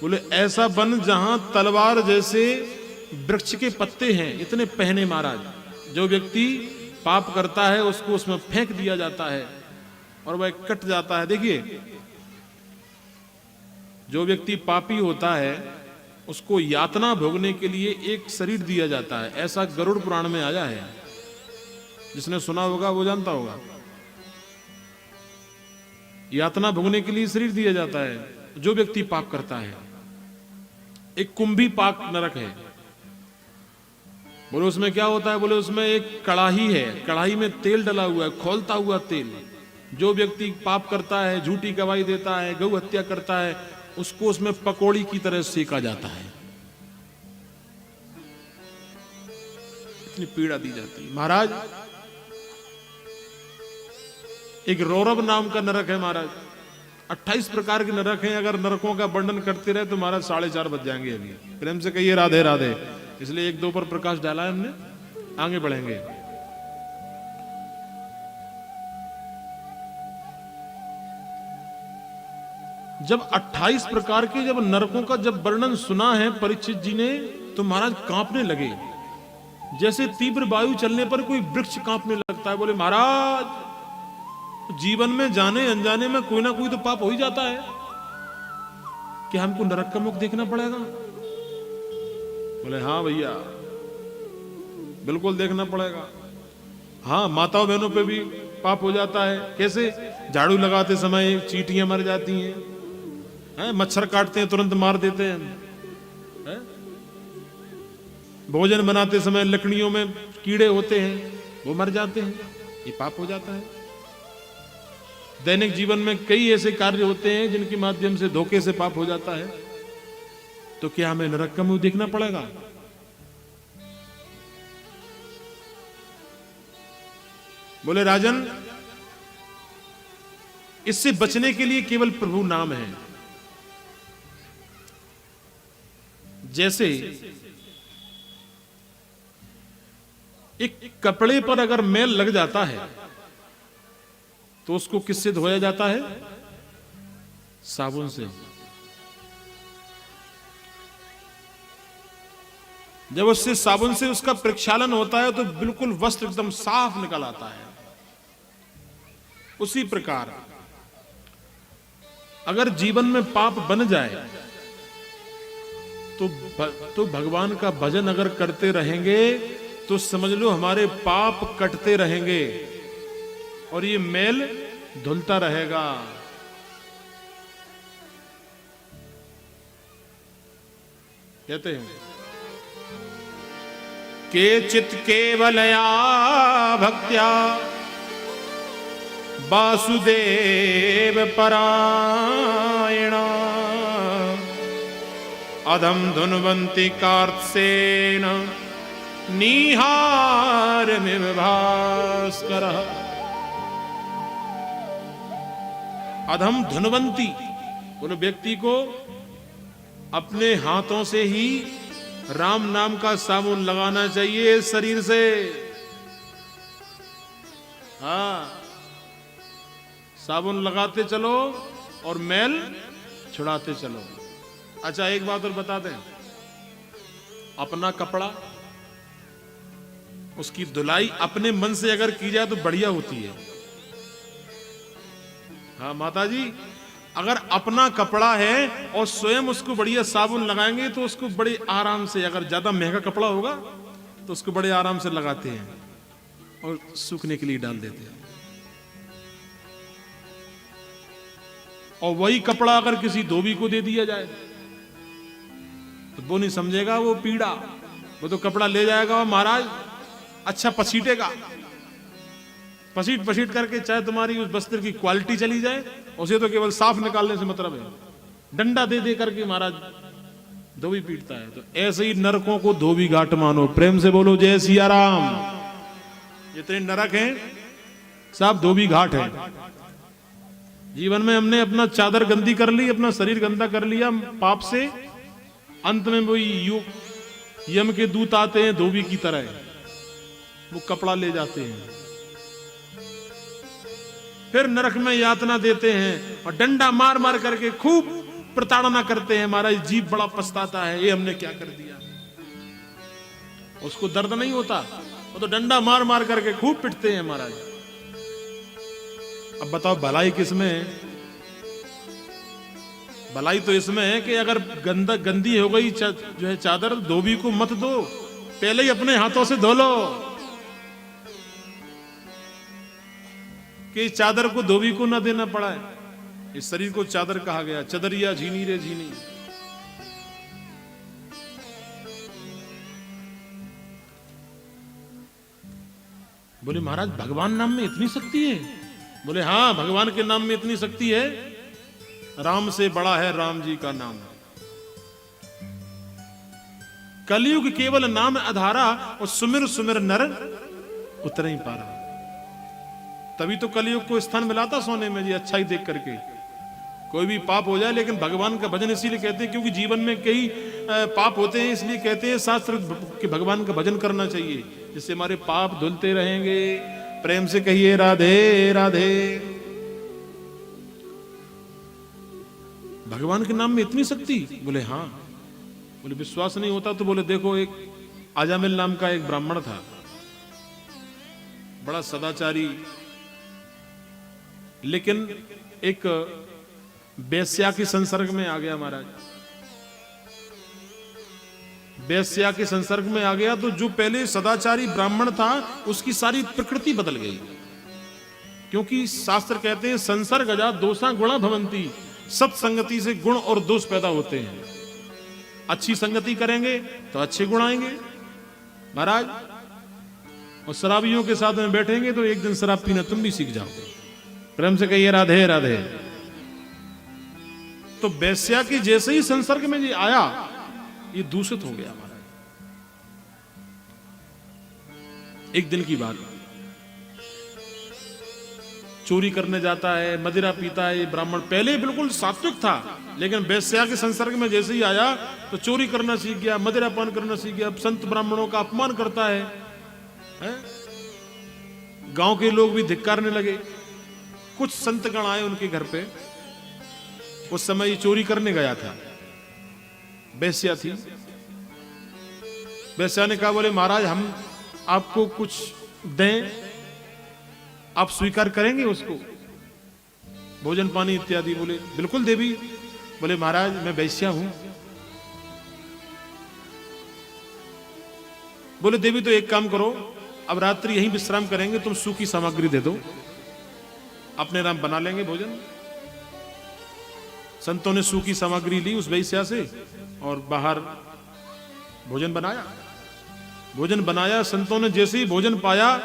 बोले ऐसा वन जहां तलवार जैसे वृक्ष के पत्ते हैं, इतने पहने महाराज। जो व्यक्ति पाप करता है उसको उसमें फेंक दिया जाता है और वह कट जाता है। देखिए, जो व्यक्ति पापी होता है उसको यातना भोगने के लिए एक शरीर दिया जाता है। ऐसा गरुड़ पुराण में आया है। जिसने सुना होगा वो जानता होगा। यातना भोगने के लिए शरीर दिया जाता है जो व्यक्ति पाप करता है। एक कुंभी पाक नरक है। बोले उसमें क्या होता है? बोले उसमें एक कड़ाही है, कड़ाही में तेल डला हुआ है, खौलता हुआ तेल। जो व्यक्ति पाप करता है, झूठी गवाही देता है, गौ हत्या करता है, उसको उसमें पकौड़ी की तरह सेका जाता है। इतनी पीड़ा दी जाती है महाराज। एक रौरव नाम का नरक है महाराज। 28 प्रकार के नरक हैं। अगर नरकों का वर्णन करते रहे तो महाराज 4:30 बज जाएंगे। अभी प्रेम से कहिए राधे राधे। इसलिए एक दो पर प्रकाश डाला है हमने, आगे बढ़ेंगे। जब 28 प्रकार के जब नरकों का जब वर्णन सुना है परीक्षित जी ने तो महाराज कांपने लगे। जैसे तीव्र वायु चलने पर कोई वृक्ष कांपने लगता है। बोले महाराज जीवन में जाने अनजाने में कोई ना कोई तो पाप हो ही जाता है। क्या हमको नरक का मुख देखना पड़ेगा? बोले हाँ भैया बिल्कुल देखना पड़ेगा। हाँ, माताओं बहनों पे भी पाप हो जाता है। कैसे? झाड़ू लगाते समय चींटियां मर जाती हैं, मच्छर काटते हैं तुरंत मार देते हैं, भोजन बनाते समय लकड़ियों में कीड़े होते हैं वो मर जाते हैं, ये पाप हो जाता है। दैनिक जीवन में कई ऐसे कार्य होते हैं जिनके माध्यम से धोखे से पाप हो जाता है। तो क्या हमें नरक का मुंह देखना पड़ेगा? बोले राजन इससे बचने के लिए केवल प्रभु नाम है। जैसे एक कपड़े पर अगर मैल लग जाता है तो उसको किससे धोया जाता है? साबुन से। जब उससे साबुन से उसका प्रक्षालन होता है तो बिल्कुल वस्त्र एकदम साफ निकल आता है। उसी प्रकार अगर जीवन में पाप बन जाए तो भगवान का भजन अगर करते रहेंगे तो समझ लो हमारे पाप कटते रहेंगे और ये मैल धुलता रहेगा। कहते हैं केचित् केवलया भक्त्या वासुदेव परायणा अधम धुन्वन्ति कार्त्सेन निहारमिव भास्करः। अधम धुन्वन्ति बोलो व्यक्ति को अपने हाथों से ही राम नाम का साबुन लगाना चाहिए शरीर से। हाँ, साबुन लगाते चलो और मैल छुड़ाते चलो। अच्छा एक बात और बता दें, अपना कपड़ा उसकी धुलाई अपने मन से अगर की जाए तो बढ़िया होती है। हाँ माता जी, अगर अपना कपड़ा है और स्वयं उसको बढ़िया साबुन लगाएंगे तो उसको बड़े आराम से, अगर ज्यादा महंगा कपड़ा होगा तो उसको बड़े आराम से लगाते हैं और सूखने के लिए डाल देते हैं। और वही कपड़ा अगर किसी धोबी को दे दिया जाए तो वो नहीं समझेगा वो पीड़ा, वो तो कपड़ा ले जाएगा और महाराज अच्छा पसीटेगा, पसीट करके चाहे तुम्हारी उस वस्त्र की क्वालिटी चली जाए, उसे तो केवल साफ निकालने से मतलब है। डंडा दे दे करके महाराज धोबी पीटता है। तो ऐसे ही नरकों को धोबी घाट मानो। प्रेम से बोलो जय सिया राम। जितने नरक हैं सब धोबी घाट है। जीवन में हमने अपना चादर गंदी कर ली, अपना शरीर गंदा कर लिया पाप से, अंत में वही यम के दूत आते हैं धोबी की तरह, वो कपड़ा ले जाते हैं, फिर नरक में यातना देते हैं और डंडा मार मार करके खूब प्रताड़ना करते हैं। महाराज जीव बड़ा पछताता है, ये हमने क्या कर दिया। उसको दर्द नहीं होता, वो तो डंडा मार मार करके खूब पिटते हैं महाराज। अब बताओ भलाई किसमें? भलाई तो इसमें है कि अगर गंदी हो गई जो है चादर, धोबी को मत दो, पहले ही अपने हाथों से धो लो कि चादर को धोबी को ना देना पड़ा है। इस शरीर को चादर कहा गया, चदरिया झीनी रे झीनी। बोले महाराज भगवान नाम में इतनी शक्ति है? बोले हाँ, भगवान के नाम में इतनी शक्ति है, राम से बड़ा है राम जी का नाम। कलयुग केवल नाम आधारा और सुमिर सुमिर नर उतर ही पारा। तभी तो कलयुग को स्थान मिला था सोने में जी, अच्छाई देख करके। कोई भी पाप हो जाए, लेकिन भगवान का भजन इसीलिए कहते हैं क्योंकि जीवन में कई पाप होते हैं, इसलिए कहते हैं शास्त्र कि भगवान का भजन करना चाहिए, जिससे हमारे पाप धुलते रहेंगे। प्रेम से कहिए राधे राधे। भगवान के नाम में इतनी शक्ति? बोले हाँ। बोले विश्वास नहीं होता तो बोले देखो, एक आजामिल नाम का एक ब्राह्मण था, बड़ा सदाचारी, लेकिन एक बेस्या के संसर्ग में आ गया महाराज। बेस्या के संसर्ग में आ गया तो जो पहले सदाचारी ब्राह्मण था उसकी सारी प्रकृति बदल गई। क्योंकि शास्त्र कहते हैं संसर्गजा दोषा गुणा भवंती, सत्संगति से गुण और दोष पैदा होते हैं। अच्छी संगति करेंगे तो अच्छे गुण आएंगे महाराज, और शराबियों के साथ में बैठेंगे तो एक दिन शराब पीना तुम भी सीख जाओगे। प्रेम से कहिए राधे राधे। तो बेस्या के जैसे ही संसर्ग में ये आया, ये दूषित हो गया महाराज। एक दिन की बात, चोरी करने जाता है, मदिरा पीता है। ये ब्राह्मण पहले बिल्कुल सात्विक था, लेकिन बेस्या के संसर्ग में जैसे ही आया तो चोरी करना सीख गया, मदिरा पान करना सीख गया, संत ब्राह्मणों का अपमान करता है? गांव के लोग भी धिक्कारने लगे। कुछ संतगण आए उनके घर पे, उस समय ये चोरी करने गया था, बेस्या थी। बेस्या ने कहा, बोले महाराज हम आपको कुछ दें, आप स्वीकार करेंगे उसको, भोजन पानी इत्यादि? बोले बिल्कुल देवी। बोले महाराज मैं बेस्या हूं। बोले देवी तो एक काम करो, अब रात्रि यहीं विश्राम करेंगे, तुम सूखी सामग्री दे दो, अपने राम बना लेंगे भोजन। संतों ने सूखी सामग्री ली उस वैश्या से और बाहर भोजन बनाया। भोजन बनाया, संतों ने जैसे ही भोजन पाया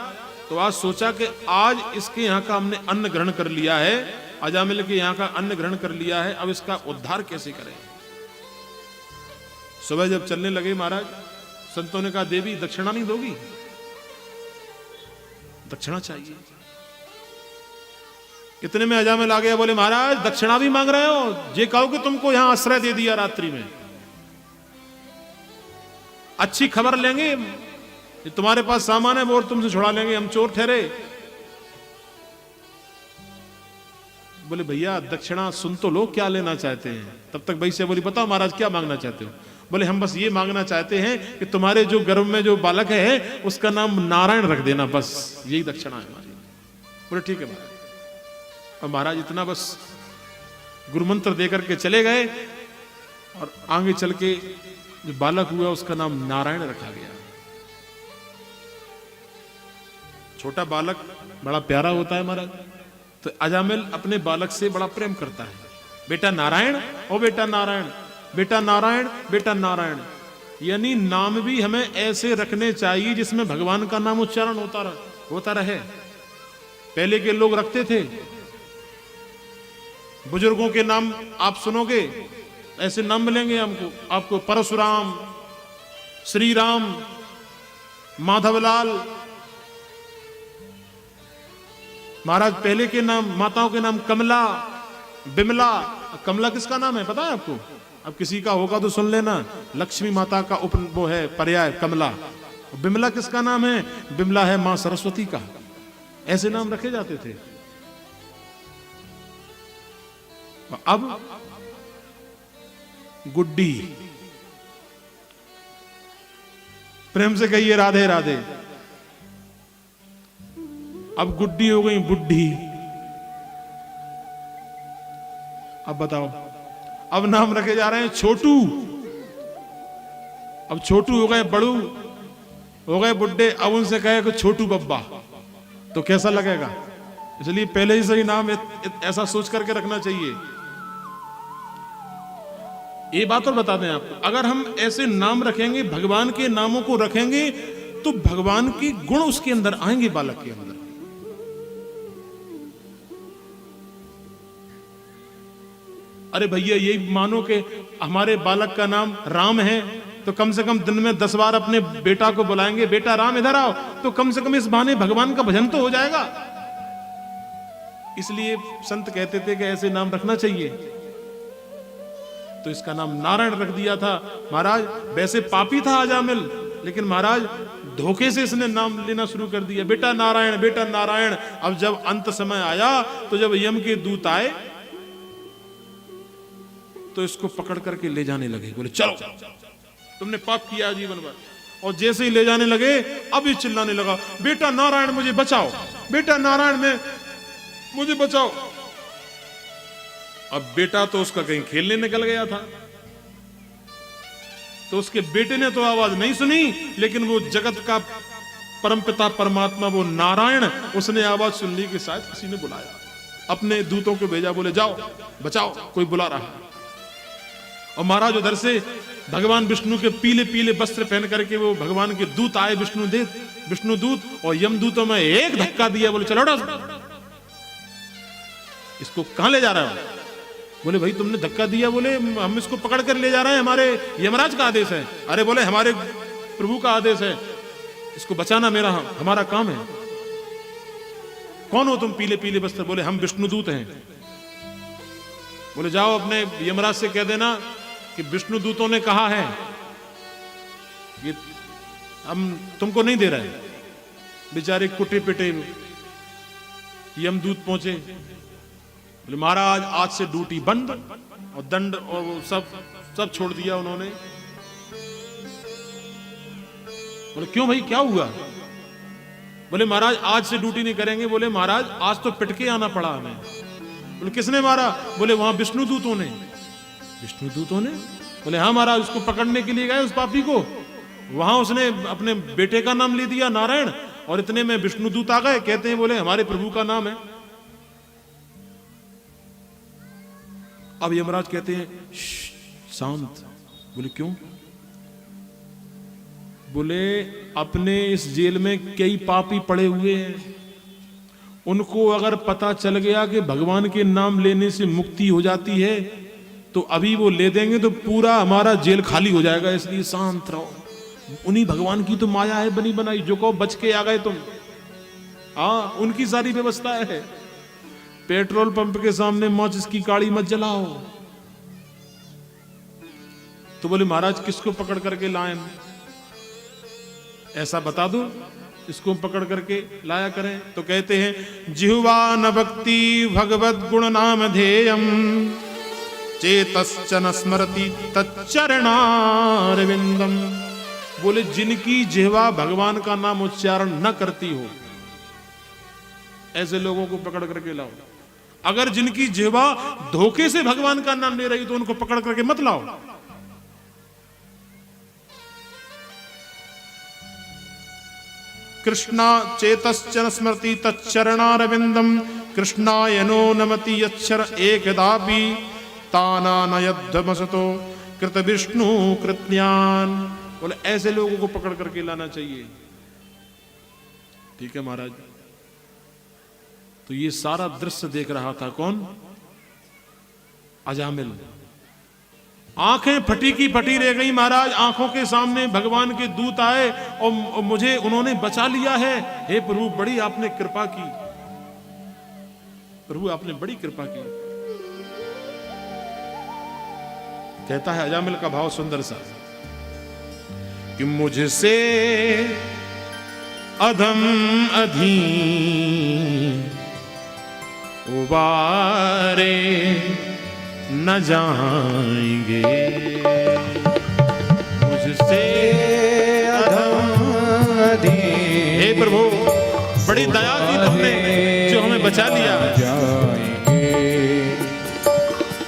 तो आज सोचा कि आज इसके यहाँ का हमने अन्न ग्रहण कर लिया है, अजामिल के यहाँ का अन्न ग्रहण कर लिया है, अब इसका उद्धार कैसे करें। सुबह जब चलने लगे महाराज, संतों ने कहा देवी दक्षिणा नहीं दोगी? दक्षिणा चाहिए। इतने में अजामिल आ गया, बोले महाराज दक्षिणा भी मांग रहे हो? जे कहो कि तुमको यहां आश्रय दे दिया रात्रि में, अच्छी खबर लेंगे, तुम्हारे पास सामान है वो तुमसे छुड़ा लेंगे, हम चोर ठहरे। बोले भैया दक्षिणा सुन तो लो, क्या लेना चाहते हैं? तब तक वैसे बोली बताओ महाराज क्या मांगना चाहते हो? बोले हम बस ये मांगना चाहते हैं कि तुम्हारे जो गर्भ में जो बालक है उसका नाम नारायण रख देना, बस यही दक्षिणा है हमारी। बोले ठीक है महाराज। और महाराज इतना बस गुरु मंत्र देकर के चले गए और आगे चल के जो बालक हुआ उसका नाम नारायण रखा गया। छोटा बालक बड़ा प्यारा होता है महाराज, तो अजामिल अपने बालक से बड़ा प्रेम करता है। बेटा नारायण, ओ बेटा नारायण, बेटा नारायण, बेटा नारायण। यानी नाम भी हमें ऐसे रखने चाहिए जिसमें भगवान का नाम उच्चारण होता रहे। पहले के लोग रखते थे, बुजुर्गों के नाम आप सुनोगे ऐसे नाम मिलेंगे हमको, आपको परशुराम, श्री राम, माधवलाल। महाराज पहले के नाम, माताओं के नाम कमला, बिमला। कमला किसका नाम है पता है आपको? अब किसी का होगा तो सुन लेना, लक्ष्मी माता का वो है पर्याय कमला। बिमला किसका नाम है? बिमला है मां सरस्वती का। ऐसे नाम रखे जाते थे। अब गुड्डी, प्रेम से कहिए राधे राधे। अब गुड्डी हो गई बुड्ढी। अब बताओ, अब नाम रखे जा रहे हैं छोटू। अब छोटू हो गए बड़ू, हो गए बुड्ढे, अब उनसे कहे कि छोटू बब्बा, तो कैसा लगेगा? इसलिए पहले ही सही नाम ऐसा सोच करके रखना चाहिए। ये बात और बता दें आपको, अगर हम ऐसे नाम रखेंगे, भगवान के नामों को रखेंगे, तो भगवान के गुण उसके अंदर आएंगे बालक के अंदर। अरे भैया यही मानो कि हमारे बालक का नाम राम है, तो कम से कम दिन में 10 बार अपने बेटा को बुलाएंगे, बेटा राम इधर आओ, तो कम से कम इस बहाने भगवान का भजन तो हो जाएगा। इसलिए संत कहते थे कि ऐसे नाम रखना चाहिए, तो इसका नाम नारायण रख दिया था। महाराज वैसे पापी था अजामिल, लेकिन महाराज धोखे से इसने नाम लेना शुरू कर दिया, बेटा नारायण, बेटा नारायण। अब जब अंत समय आया, तो जब यम के दूत आए तो इसको पकड़ करके ले जाने लगे। बोले चलो तुमने पाप किया जीवन भर। और जैसे ही ले जाने लगे, अब ये चिल्लाने लगा, बेटा नारायण मुझे बचाओ, बेटा नारायण में मुझे बचाओ। अब बेटा तो उसका कहीं खेलने निकल गया था, तो उसके बेटे ने तो आवाज नहीं सुनी, लेकिन वो जगत का परमपिता परमात्मा वो नारायण, उसने आवाज सुन ली कि शायद किसी ने बुलाया। अपने दूतों को भेजा, बोले जाओ बचाओ, कोई बुला रहा है। और महाराज उधर से भगवान विष्णु के पीले पीले वस्त्र पहन करके वो भगवान के दूत आए, विष्णु दूत, और यम दूतों में एक धक्का दिया। बोले चलो इसको कहां ले जा रहे हो? बोले भाई तुमने धक्का दिया। बोले हम इसको पकड़ कर ले जा रहे हैं, हमारे यमराज का आदेश है। अरे बोले हमारे प्रभु का आदेश है, इसको बचाना हमारा काम है। कौन हो तुम पीले पीले वस्त्र? बोले हम विष्णु दूत हैं। बोले जाओ अपने यमराज से कह देना कि विष्णु दूतों ने कहा है ये हम तुमको नहीं दे रहे। बेचारे कुटे पिटे यमदूत पहुंचे। बोले महाराज आज से ड्यूटी बंद, और दंड और वो सब छोड़ दिया उन्होंने। बोले क्यों भाई क्या हुआ? बोले महाराज आज से ड्यूटी नहीं करेंगे। बोले महाराज आज तो पिट के आना पड़ा हमें। बोले किसने मारा? बोले वहां विष्णु दूतों ने। विष्णु दूतों ने? बोले हाँ महाराज, उसको पकड़ने के लिए गए उस पापी को। वहां उसने अपने बेटे का नाम ले दिया नारायण, और इतने में विष्णुदूत आ गए, कहते हैं बोले हमारे प्रभु का नाम है। अब यमराज कहते हैं शांत। बोले क्यों? बोले अपने इस जेल में कई पापी पड़े हुए हैं, उनको अगर पता चल गया कि भगवान के नाम लेने से मुक्ति हो जाती है तो अभी वो ले देंगे तो पूरा हमारा जेल खाली हो जाएगा, इसलिए शांत रहो। उन्हीं भगवान की तो माया है बनी बनाई, जो कहो बच के आ गए तुम। हाँ, उनकी सारी व्यवस्था है। पेट्रोल पंप के सामने माचिस की काड़ी मत जलाओ। तो बोले महाराज किसको पकड़ करके लाएं? ऐसा बता दो, इसको पकड़ करके लाया करें। तो कहते हैं जिह्वा न भक्ति भगवद गुण नाम ध्येयम चेतश्च न स्मरति तच्चरणारविंदम। बोले जिनकी जिह्वा भगवान का नाम उच्चारण न करती हो, ऐसे लोगों को पकड़ करके लाओ। अगर जिनकी जिह्वा धोखे से भगवान का नाम ले रही तो उनको पकड़ करके मत लाओ। कृष्णा चेतश्च न स्मृति तच्चरणारविंदम कृष्णाय नो नमति यच्छर एकदापि ताना नयद्धमसतो कृत विष्णु कृत्यान। बोले ऐसे लोगों को पकड़ करके लाना चाहिए। ठीक है महाराज। तो ये सारा दृश्य देख रहा था कौन? अजामिल। आंखें फटी की फटी रह गई महाराज। आंखों के सामने भगवान के दूत आए और मुझे उन्होंने बचा लिया है। हे प्रभु, बड़ी आपने कृपा की। प्रभु आपने बड़ी कृपा की। कहता है अजामिल का भाव सुंदर सा कि मुझसे अधम अधीन उबारे न जाएंगे, मुझसे अधम अधीन। हे प्रभु, बड़ी दया की तुमने जो हमें बचा लिया।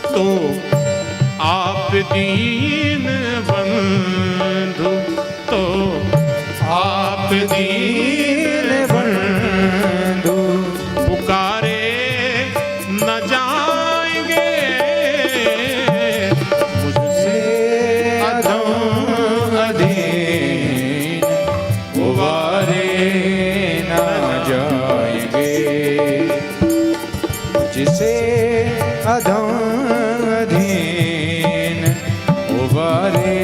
तो आप दीन बंधु, तो आप दीन बंधु पुकारे न जाएंगे, मुझसे अधम अधीन उबारे न जाएंगे, मुझसे अधम अधीन उबारे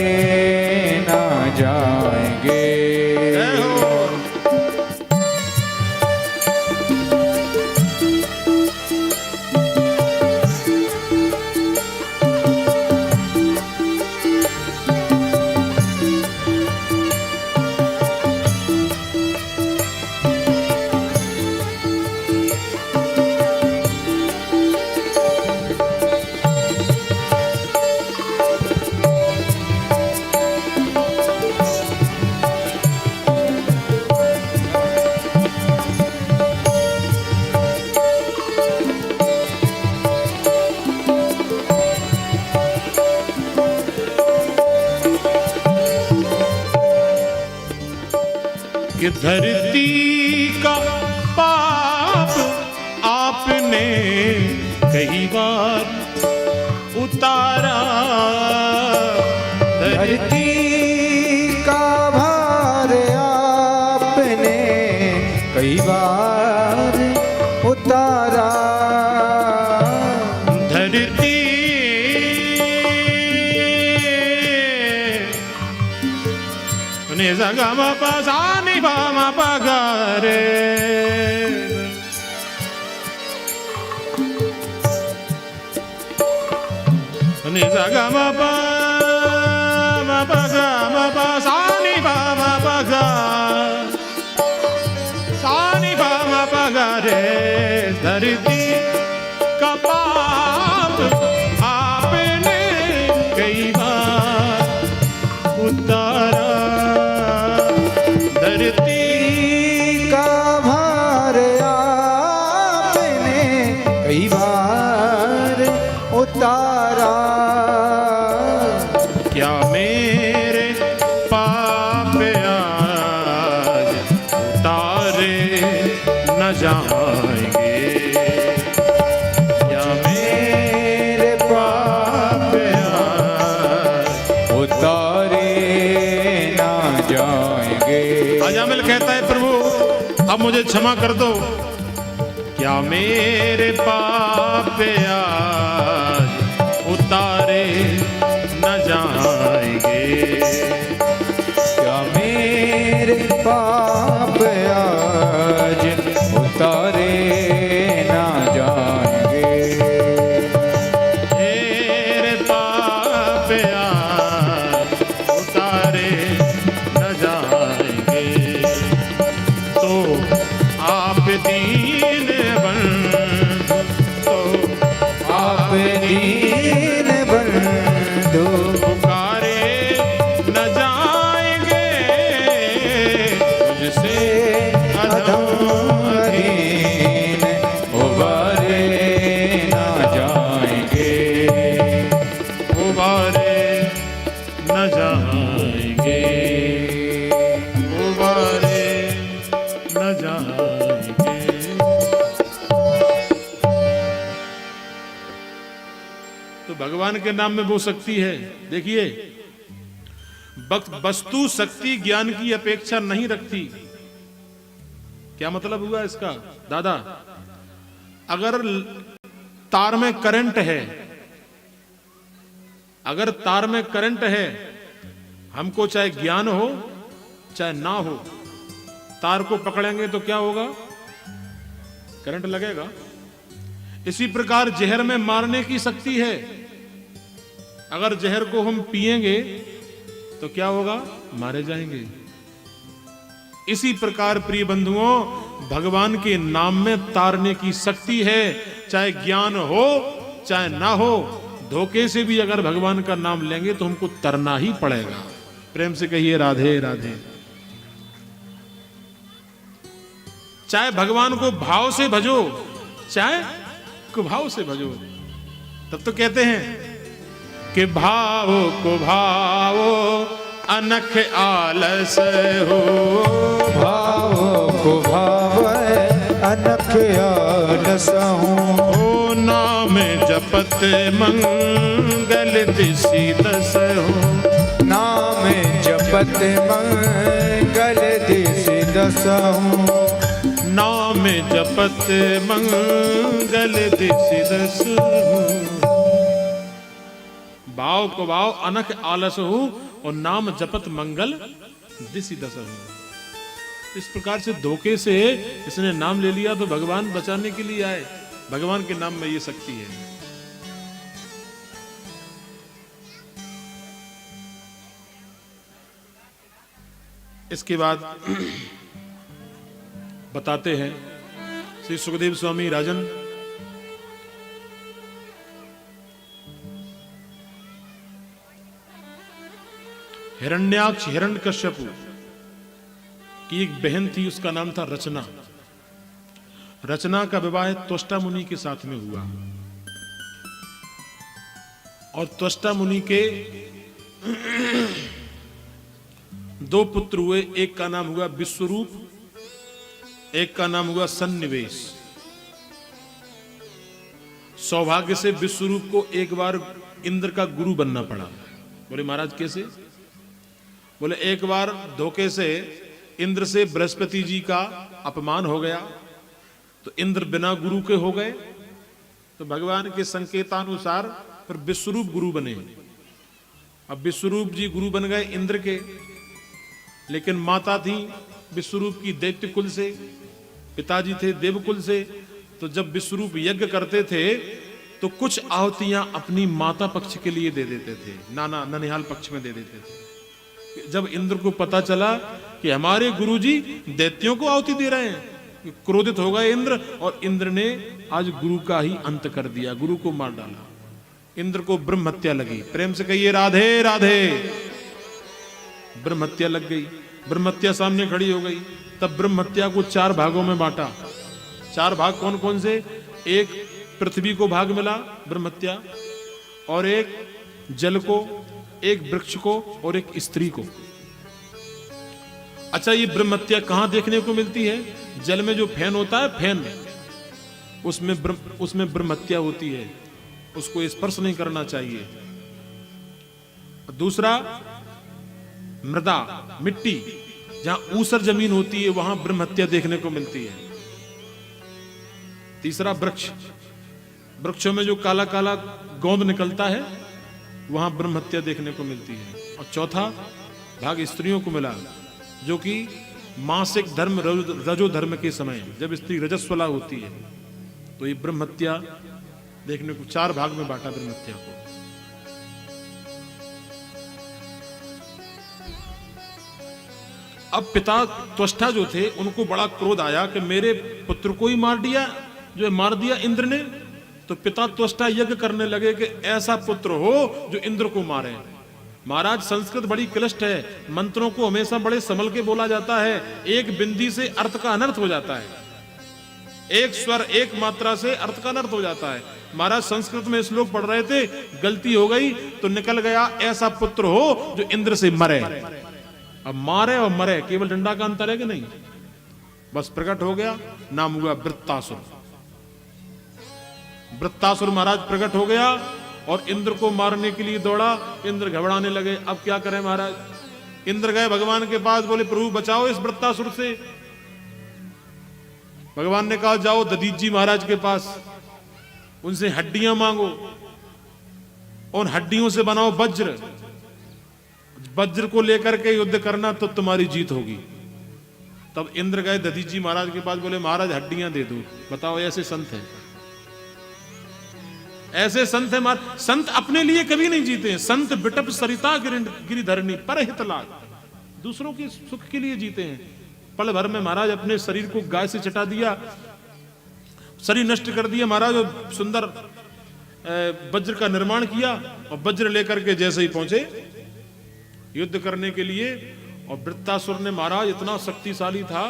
ना जाएंगे। कि धरती का पाप आपने कई बार उतारा, धरती का भार आपने कई बार उतारा, धरती ने जगम पसानी बाम पगारे, ने जगम पाम पगम पसानी बाम पगा सानी बाम पगारे। धरती का पाप आपने कई बार उतारा, धरती का भार आपने कई बार उतारा, क्या मेरे पाप अब मुझे क्षमा कर दो, क्या मेरे पाप आज उतारे न जाएंगे, क्या मेरे पाप आज उतारे ना जाएंगे, मेरे पाप आज उतारे न जाएंगे, तो आप दीन बंधु, तो आप दीन बंधु पुकारे न जाएंगे, मुझसे अधम अधीन उबारे ना जाएंगे, उबारे न जाएंगे, उबारे न जाएंगे। तो भगवान के नाम में वो शक्ति है। देखिए, वस्तु शक्ति ज्ञान की अपेक्षा नहीं रखती। क्या मतलब हुआ इसका दादा? अगर तार में करंट है, अगर तार में करंट है, हमको चाहे ज्ञान हो चाहे ना हो, तार को पकड़ेंगे तो क्या होगा? करंट लगेगा। इसी प्रकार जहर में मारने की शक्ति है। अगर जहर को हम पिएंगे तो क्या होगा? मारे जाएंगे। इसी प्रकार प्रिय बंधुओं, भगवान के नाम में तारने की शक्ति है। चाहे ज्ञान हो चाहे ना हो, धोखे से भी अगर भगवान का नाम लेंगे तो हमको तरना ही पड़ेगा। प्रेम से कहिए राधे राधे। चाहे भगवान को भाव से भजो, चाहे कुभाव से भजो। तब तो कहते हैं कि भाव को भाव अनख आलस हो, भाव को भाव अनख आलस हो, नाम जपत मंगल दिशि दस हो, नाम जपत मंगल दिशि दस हो, नाम जपत मंगल दिशि दस हो। भाव को भाव अनख आलस हो और नाम जपत मंगल दिशि दस हो। इस प्रकार से धोखे से इसने नाम ले लिया तो भगवान बचाने के लिए आए। भगवान के नाम में ये शक्ति है। इसके बाद बताते हैं श्री सुखदेव स्वामी राजन हिरण्याक्ष हिरण्यकश्यपु की एक बहन थी, उसका नाम था रचना। रचना का विवाह त्वष्टा मुनि के साथ में हुआ और त्वष्टा मुनि के दो पुत्र हुए। एक का नाम हुआ विश्वरूप, एक का नाम हुआ सन्निवेश। सौभाग्य से विश्वरूप को एक बार इंद्र का गुरु बनना पड़ा। बोले महाराज कैसे? बोले एक बार धोखे से इंद्र से बृहस्पति जी का अपमान हो गया तो इंद्र बिना गुरु के हो गए। तो भगवान के संकेतानुसार फिर विश्वरूप गुरु बने। अब विश्वरूप जी गुरु बन गए इंद्र के, लेकिन माता थी विश्वरूप की दैत्य कुल से, पिताजी थे देवकुल से। तो जब विश्वरूप यज्ञ करते थे तो कुछ आहुतियां अपनी माता पक्ष के लिए दे देते थे, नाना ननिहाल पक्ष में दे देते थे। जब इंद्र को पता चला कि हमारे गुरुजी दैत्यों को आहुति दे रहे हैं, क्रोधित हो गए इंद्र, और इंद्र ने आज गुरु का ही अंत कर दिया, गुरु को मार डाला। इंद्र को ब्रह्म हत्या लगी। प्रेम से कहिए राधे राधे। ब्रह्म हत्या लग गई, ब्रह्म हत्या सामने खड़ी हो गई। तब ब्रह्म हत्या को 4 भागों में बांटा। 4 भाग कौन कौन से? एक पृथ्वी को भाग मिला ब्रह्म हत्या, और एक जल को, एक वृक्ष को, और एक स्त्री को। अच्छा, ये ब्रह्म हत्या कहां देखने को मिलती है? जल में जो फैन होता है, फैन, उसमें ब्रह्म हत्या होती है। उसको स्पर्श नहीं करना चाहिए। दूसरा मृदा, मिट्टी, जहां ऊसर जमीन होती है वहां ब्रह्म हत्या देखने को मिलती है। तीसरा वृक्ष, वृक्षों में जो काला काला गोंद निकलता है वहां ब्रह्म हत्या देखने को मिलती है। और चौथा भाग स्त्रियों को मिला, जो कि मासिक धर्म रजो धर्म के समय जब स्त्री रजस्वला होती है तो ये ब्रह्म हत्या देखने को 4 भाग में बांटा ब्रह्म हत्या को। अब पिता त्वष्टा जो थे उनको बड़ा क्रोध आया कि मेरे पुत्र को ही मार दिया, जो मार दिया इंद्र ने। तो पिता त्वष्टा यज्ञ करने लगे कि ऐसा पुत्र हो जो इंद्र को मारे। महाराज संस्कृत बड़ी क्लिष्ट है, मंत्रों को हमेशा बड़े संभल के बोला जाता है, एक बिंदी से अर्थ का अनर्थ हो जाता है, एक स्वर एक मात्रा से अर्थ का अनर्थ हो जाता है। महाराज संस्कृत में श्लोक पढ़ रहे थे, गलती हो गई तो निकल गया ऐसा पुत्र हो जो इंद्र से मरे। अब मारे और मरे केवल डंडा का अंतर है कि नहीं, बस प्रकट हो गया, नाम हुआ वृत्तासुर। वृत्तासुर महाराज प्रकट हो गया और इंद्र को मारने के लिए दौड़ा। इंद्र घबराने लगे, अब क्या करें महाराज। इंद्र गए भगवान के पास, बोले प्रभु बचाओ इस वृत्तासुर से। भगवान ने कहा जाओ दधीच जी महाराज के पास, उनसे हड्डियां मांगो और हड्डियों से बनाओ वज्र, वज्र को लेकर के युद्ध करना तो तुम्हारी जीत होगी। तब इंद्र गए दधीच जी महाराज के पास, बोले महाराज हड्डियां दे दो। बताओ ऐसे संत हैं, ऐसे संत है। संत अपने लिए कभी नहीं जीते हैं, संत बिटप सरिता गिरिधरणी पर हित लाग, दूसरों के सुख के लिए जीते हैं। पल भर में महाराज अपने शरीर को गाय से चटा दिया, शरीर नष्ट कर दिया महाराज, और सुंदर वज्र का निर्माण किया और वज्र लेकर के जैसे ही पहुंचे युद्ध करने के लिए, और वृत्तासुर ने महाराज इतना शक्तिशाली था,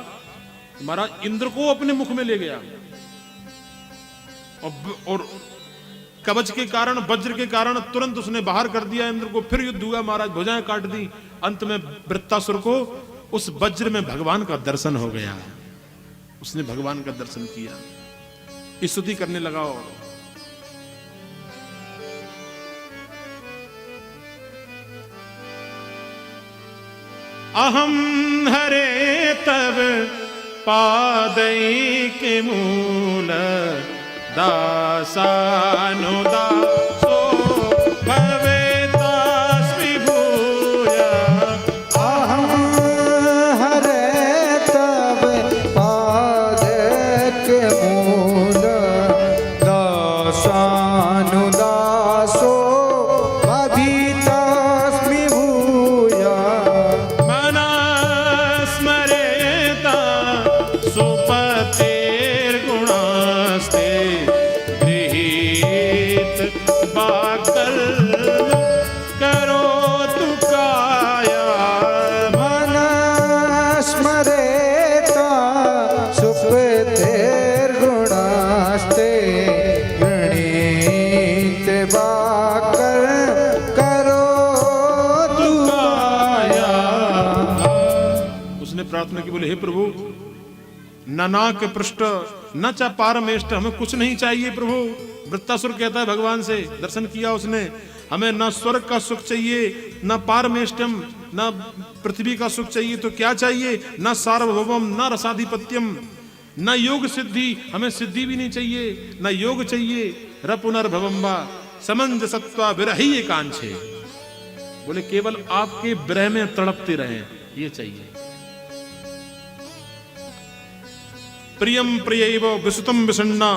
महाराज इंद्र को अपने मुख में ले गया और कवच के कारण, वज्र के कारण तुरंत उसने बाहर कर दिया इंद्र को। फिर युद्ध हुआ महाराज, भुजाएं काट दी। अंत में वृत्तासुर को उस वज्र में भगवान का दर्शन हो गया, उसने भगवान का दर्शन किया, स्तुति करने लगा। अहम हरे तब पादई के मूल दासानुदासो भवेतास्मि भूया। अहं हरे तब पाद के मूल दासानुदासो भवितास्मि भूया। मना स्मरेता सुपतेर्गुणास्ते गृहीत बाकर्म करो तु काया। मन स्मरेता सुप्तेर्गुणास्ते गृणीत बाकर करो तु काया। उसने प्रार्थना की, बोले हे प्रभु न नाक पृष्ठ न चा पारमेष्ट, हमें कुछ नहीं चाहिए प्रभु। वृत्तासुर कहता है भगवान से, दर्शन किया उसने, हमें न स्वर्ग का सुख चाहिए, न पारमेष्टम, न पृथ्वी का सुख चाहिए, तो क्या चाहिए, न सार्वभौमम, न रसाधिपत्यम, न योग सिद्धि, हमें सिद्धि भी नहीं चाहिए, न योग चाहिए, रपुनर्भवम्बा समंजसत्वा विरही एकांक्षे। बोले केवल आपके विरह में तड़पते रहें, ये चाहिए। प्रियम प्रियैव विसुतम विषण्णा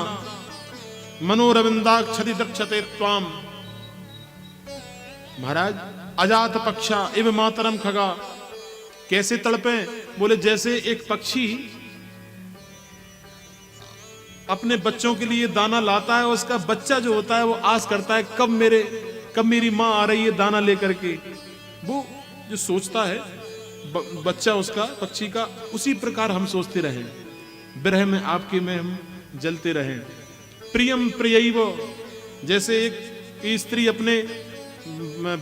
मनोरविंदाक्षति दक्षते त्वाम। महाराज अजात पक्षा इव मातरम खगा, कैसे तड़पे। बोले जैसे एक पक्षी अपने बच्चों के लिए दाना लाता है, उसका बच्चा जो होता है वो आस करता है कब मेरी माँ आ रही है दाना लेकर के, वो जो सोचता है बच्चा उसका पक्षी का, उसी प्रकार हम सोचते रहें, विरह में आपके में हम जलते रहें। प्रियम प्रियैव, जैसे एक स्त्री अपने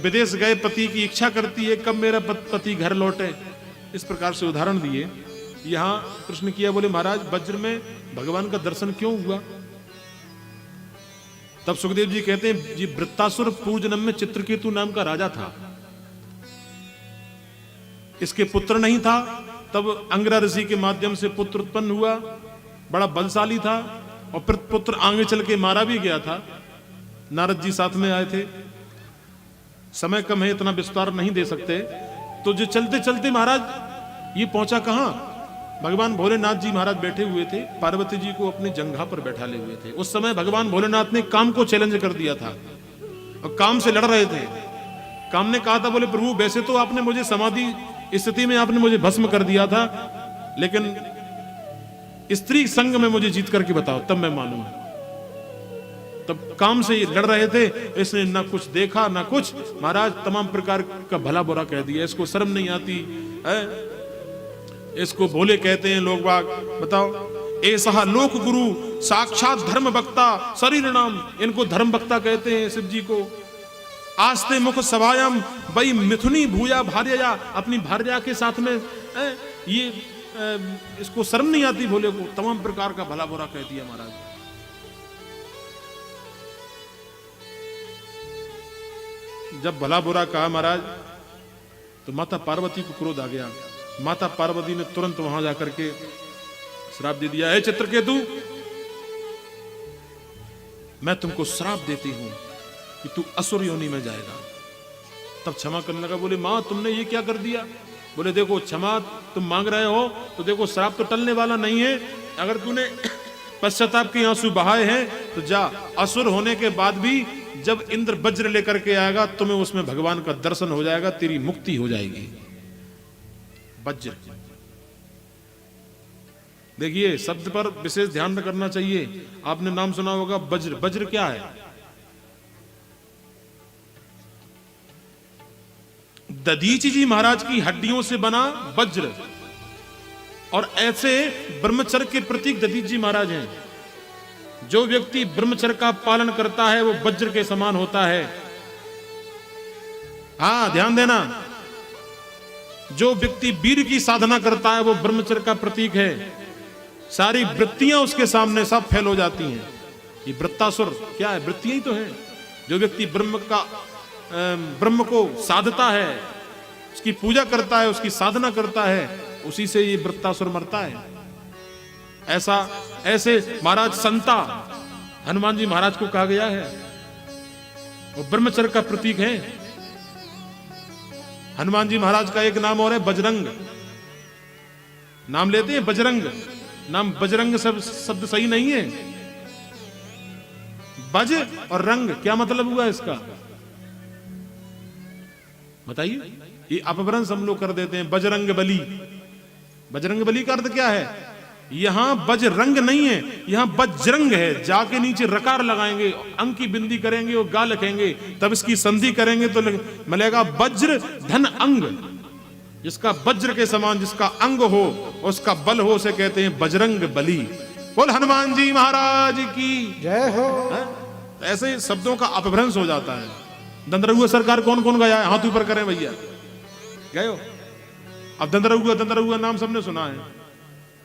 विदेश गए पति की इच्छा करती है कब मेरा पति घर लौटे, इस प्रकार से उदाहरण दिए। यहां प्रश्न किया, बोले महाराज वज्र में भगवान का दर्शन क्यों हुआ। तब सुखदेव जी कहते हैं जी वृत्तासुर पूर्व जन्म में चित्रकेतु नाम का राजा था, इसके पुत्र नहीं था, तब अंगिरा ऋषि के माध्यम से पुत्र उत्पन्न हुआ, बड़ा बलशाली था और पुत्र आगे चल के मारा भी गया था। नारद जी साथ में आए थे। समय कम है, इतना विस्तार नहीं दे सकते। तो जो चलते चलते महाराज ये पहुंचा कहां? भगवान भोलेनाथ जी महाराज बैठे हुए थे, पार्वती जी को अपनी जंघा पर बैठा ले हुए थे। उस समय भगवान भोलेनाथ ने काम को चैलेंज कर दिया था और काम से लड़ रहे थे। काम ने कहा था, बोले प्रभु वैसे तो आपने मुझे समाधि स्थिति में आपने मुझे भस्म कर दिया था, लेकिन स्त्री संग में मुझे जीत करके बताओ, तब मैं मानूंगा। तब काम से ये लड़ रहे थे, इसने ना कुछ देखा ना कुछ, महाराज तमाम प्रकार का भला बुरा कह दिया। इसको शर्म नहीं आती है, इसको भोले कहते हैं लोग बाग। बताओ, ऐसा लोक गुरु साक्षात धर्म वक्ता शरीर नाम, इनको धर्म वक्ता कहते हैं शिव जी को। आस्ते मुख सभायम बई मिथुनी भूया भार्या, अपनी भार्या के साथ में ये इसको शर्म नहीं आती भोले को। तमाम प्रकार का भला बुरा कह दिया महाराज। जब भला बुरा कहा महाराज, तो माता पार्वती को क्रोध आ गया। माता पार्वती ने तुरंत वहां जाकर के श्राप दे दिया, हे चित्रकेतु, मैं तुमको श्राप देती हूं कि तू असुर योनि में जाएगा। तब क्षमा करने लगा। बोले मां तुमने ये क्या कर दिया? बोले देखो क्षमा तुम मांग रहे हो तो देखो श्राप तो टलने वाला नहीं है। अगर तूने पश्चाताप के आंसू बहाए हैं तो जा, असुर होने के बाद भी जब इंद्र वज्र लेकर के आएगा तुम्हें उसमें भगवान का दर्शन हो जाएगा, तेरी मुक्ति हो जाएगी। वज्र, देखिए शब्द पर विशेष ध्यान करना चाहिए। आपने नाम सुना होगा वज्र। वज्र क्या है? दधीची जी महाराज की हड्डियों से बना वज्र, और ऐसे ब्रह्मचर्य के प्रतीक दधीची जी महाराज हैं। जो व्यक्ति ब्रह्मचर्य का पालन करता है वो वज्र के समान होता है। हां ध्यान देना, जो व्यक्ति वीर की साधना करता है वो ब्रह्मचर्य का प्रतीक है। सारी वृत्तियां उसके सामने सब फेल हो जाती हैं। ये वृत्तासुर क्या है? वृत्तियां ही तो है। जो व्यक्ति ब्रह्म को साधता है, उसकी पूजा करता है, उसकी साधना करता है, उसी से ये वृत्तासुर मरता है। ऐसे महाराज संता हनुमान जी महाराज को कहा गया है, वो ब्रह्मचर्य का प्रतीक है। हनुमान जी महाराज का एक नाम और है बजरंग। नाम लेते हैं बजरंग, नाम बजरंग शब्द सही नहीं है। बज और रंग क्या मतलब हुआ इसका? बताइए। ये अपभ्रंश हम लोग कर देते हैं। बजरंग बली, बजरंग बली का अर्थ क्या है? यहां बजरंग नहीं है, यहां बजरंग है। जाके नीचे रकार लगाएंगे, अंक की बिंदी करेंगे और गा लिखेंगे, तब इसकी संधि करेंगे तो मिलेगा वज्र धन अंग। जिसका वज्र के समान जिसका अंग हो, उसका बल हो, उसे कहते हैं बजरंग बली। बोल हनुमान जी महाराज की जय हो। ऐसे शब्दों का अपभ्रंश हो जाता है। दंदरहुआ सरकार कौन कौन गया है? हाथ ऊपर करें भैया, गए हो? अब दंदरहुआ नाम सबने सुना है,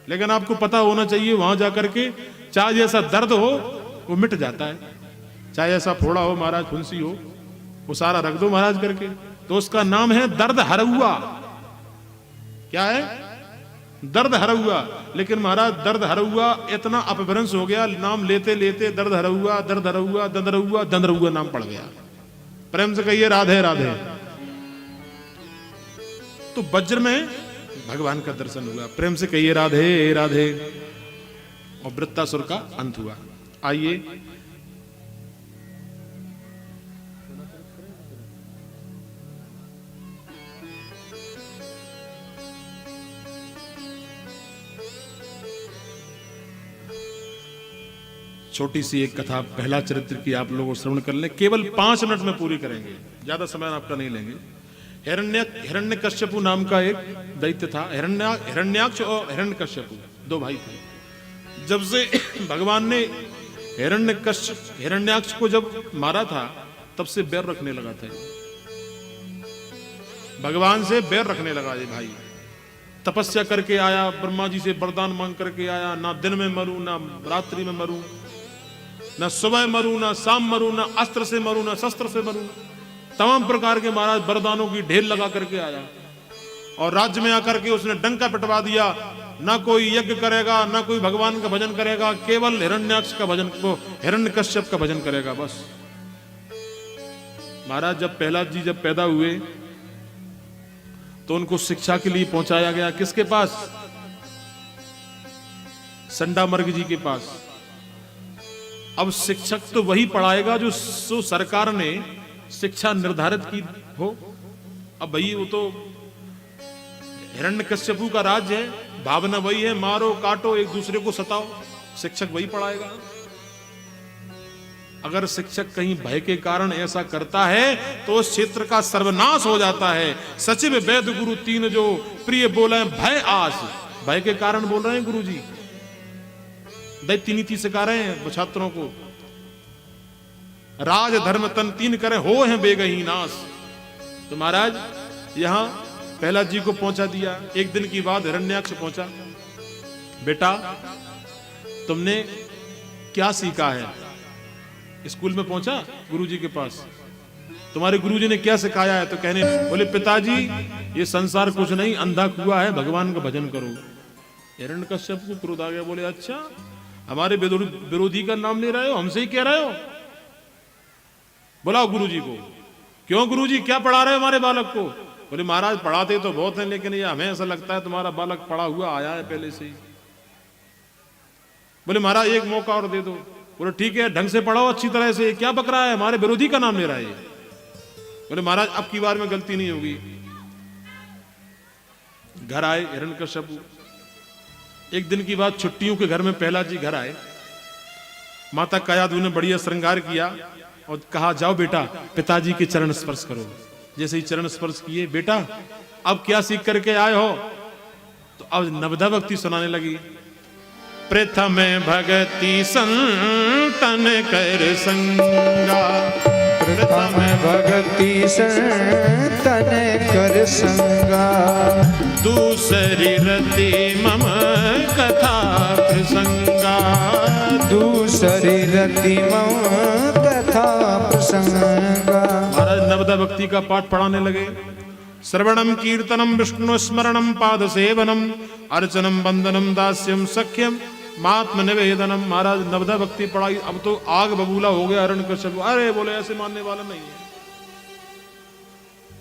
लेकिन आपको पता होना चाहिए वहां जाकर के चाहे जैसा दर्द हो वो मिट जाता है। चाहे ऐसा फोड़ा हो महाराज, फुंसी हो, वो सारा रख दो महाराज करके, तो उसका नाम है दर्द हरहुआ। क्या है? दर्द हरहुआ। लेकिन महाराज दर्द हरहुआ इतना अपभ्रंश हो गया, नाम लेते लेते दर्द हरहुआ, दर्द हरहुआ, दंदरहुआ नाम पड़ गया। प्रेम से कहिए राधे राधे। तो वज्र में भगवान का दर्शन हुआ। प्रेम से कहिए राधे राधे। और वृत्तासुर का अंत हुआ। आइए छोटी सी एक कथा पहला चरित्र की आप लोगों को श्रवण कर लें। केवल 5 मिनट में पूरी करेंगे, ज्यादा समय आपका नहीं लेंगे। हिरण्यकश्यपु नाम का एक दैत्य था। हिरण्याक्ष और हिरण्यकश्यपु 2 भाई थे। जब से भगवान ने हिरण्याक्ष को जब मारा था, तब से बैर रखने लगा था। भगवान से बैर रखने लगा ये भाई। तपस्या करके आया, ब्रह्मा जी से वरदान मांग करके आया, ना दिन में मरूं, ना रात्रि में मरूं, ना सुबह मरूं, ना शाम मरूं, ना अस्त्र से मरूं, ना शस्त्र से मरूं। तमाम प्रकार के महाराज वरदानों की ढेर लगा करके आया और राज्य में आकर के उसने डंका पिटवा दिया, ना कोई यज्ञ करेगा, ना कोई भगवान का भजन करेगा, केवल हिरण्याक्ष का भजन, को हिरण्यकश्यप का भजन करेगा बस। महाराज जब प्रहलाद जी जब पैदा हुए तो उनको शिक्षा के लिए पहुंचाया गया किसके पास? संडामर्ग जी के पास। अब शिक्षक तो वही पढ़ाएगा जो सरकार ने शिक्षा निर्धारित की हो। अब भाई वो तो हिरण्यकश्यपु का राज्य है, भावना वही है, मारो काटो एक दूसरे को सताओ, शिक्षक वही पढ़ाएगा। अगर शिक्षक कहीं भय के कारण ऐसा करता है तो उस क्षेत्र का सर्वनाश हो जाता है। सचिव वैद गुरु तीन जो प्रिय बोले भय आस, भय के कारण बोल रहे हैं गुरु जी, दैत्य नीति सिखा रहे हैं छात्रों को। राज धर्म तन तीन करें हो हैं बेगही नाश। तो महाराज यहां प्रहलाद जी को पहुंचा दिया। एक दिन की बात हिरण्याक्ष पहुंचा, बेटा तुमने क्या सीखा है? स्कूल में पहुंचा गुरुजी के पास, तुम्हारे गुरुजी ने क्या सिखाया है? तो कहने बोले पिताजी ये संसार कुछ नहीं, अंधा कुआ है, भगवान का भजन करो। हिरण्यकश्यप को क्रोध आ गया, बोले अच्छा हमारे विरोधी का नाम ले रहे हो, हमसे ही कह रहे हो? बुलाओ गुरुजी को। क्यों गुरुजी क्या पढ़ा रहे हो हमारे बालक को? बोले महाराज पढ़ाते तो बहुत हैं, लेकिन ये हमें ऐसा लगता है तुम्हारा बालक पढ़ा हुआ आया है पहले से ही। बोले महाराज एक मौका और दे दो। बोले ठीक है ढंग से पढ़ाओ अच्छी तरह से, क्या बक रहा है, हमारे विरोधी का नाम ले रहा है। बोले महाराज अब की बार में गलती नहीं होगी। घर आए हिरण्यकश्यप। एक दिन की बात, छुट्टियों के घर में प्रहलाद जी घर आए। माता कायादू ने बढ़िया श्रृंगार किया और कहा जाओ बेटा पिताजी के चरण स्पर्श करो। जैसे ही चरण स्पर्श किए, बेटा अब क्या सीख करके आए हो? तो अब नवधा भक्ति सुनाने लगी। प्रथम भगति संतन कर संगा, प्रथम भगति संतन कर संगा, दूसरी रति मम कथा प्रसंगा, दूसरी रति मम कथा प्रसंगा। महाराज नवदा भक्ति का पाठ पढ़ाने लगे। श्रवणम कीर्तनम विष्णु स्मरणम पाद सेवनम अर्चनम वंदनम दास्यम सख्यम महात्म निवेदनम। महाराज नवदा भक्ति पढ़ाई। अब तो आग बबूला हो गया हिरण्यकश्यप। अरे बोले ऐसे मानने वाला नहीं है।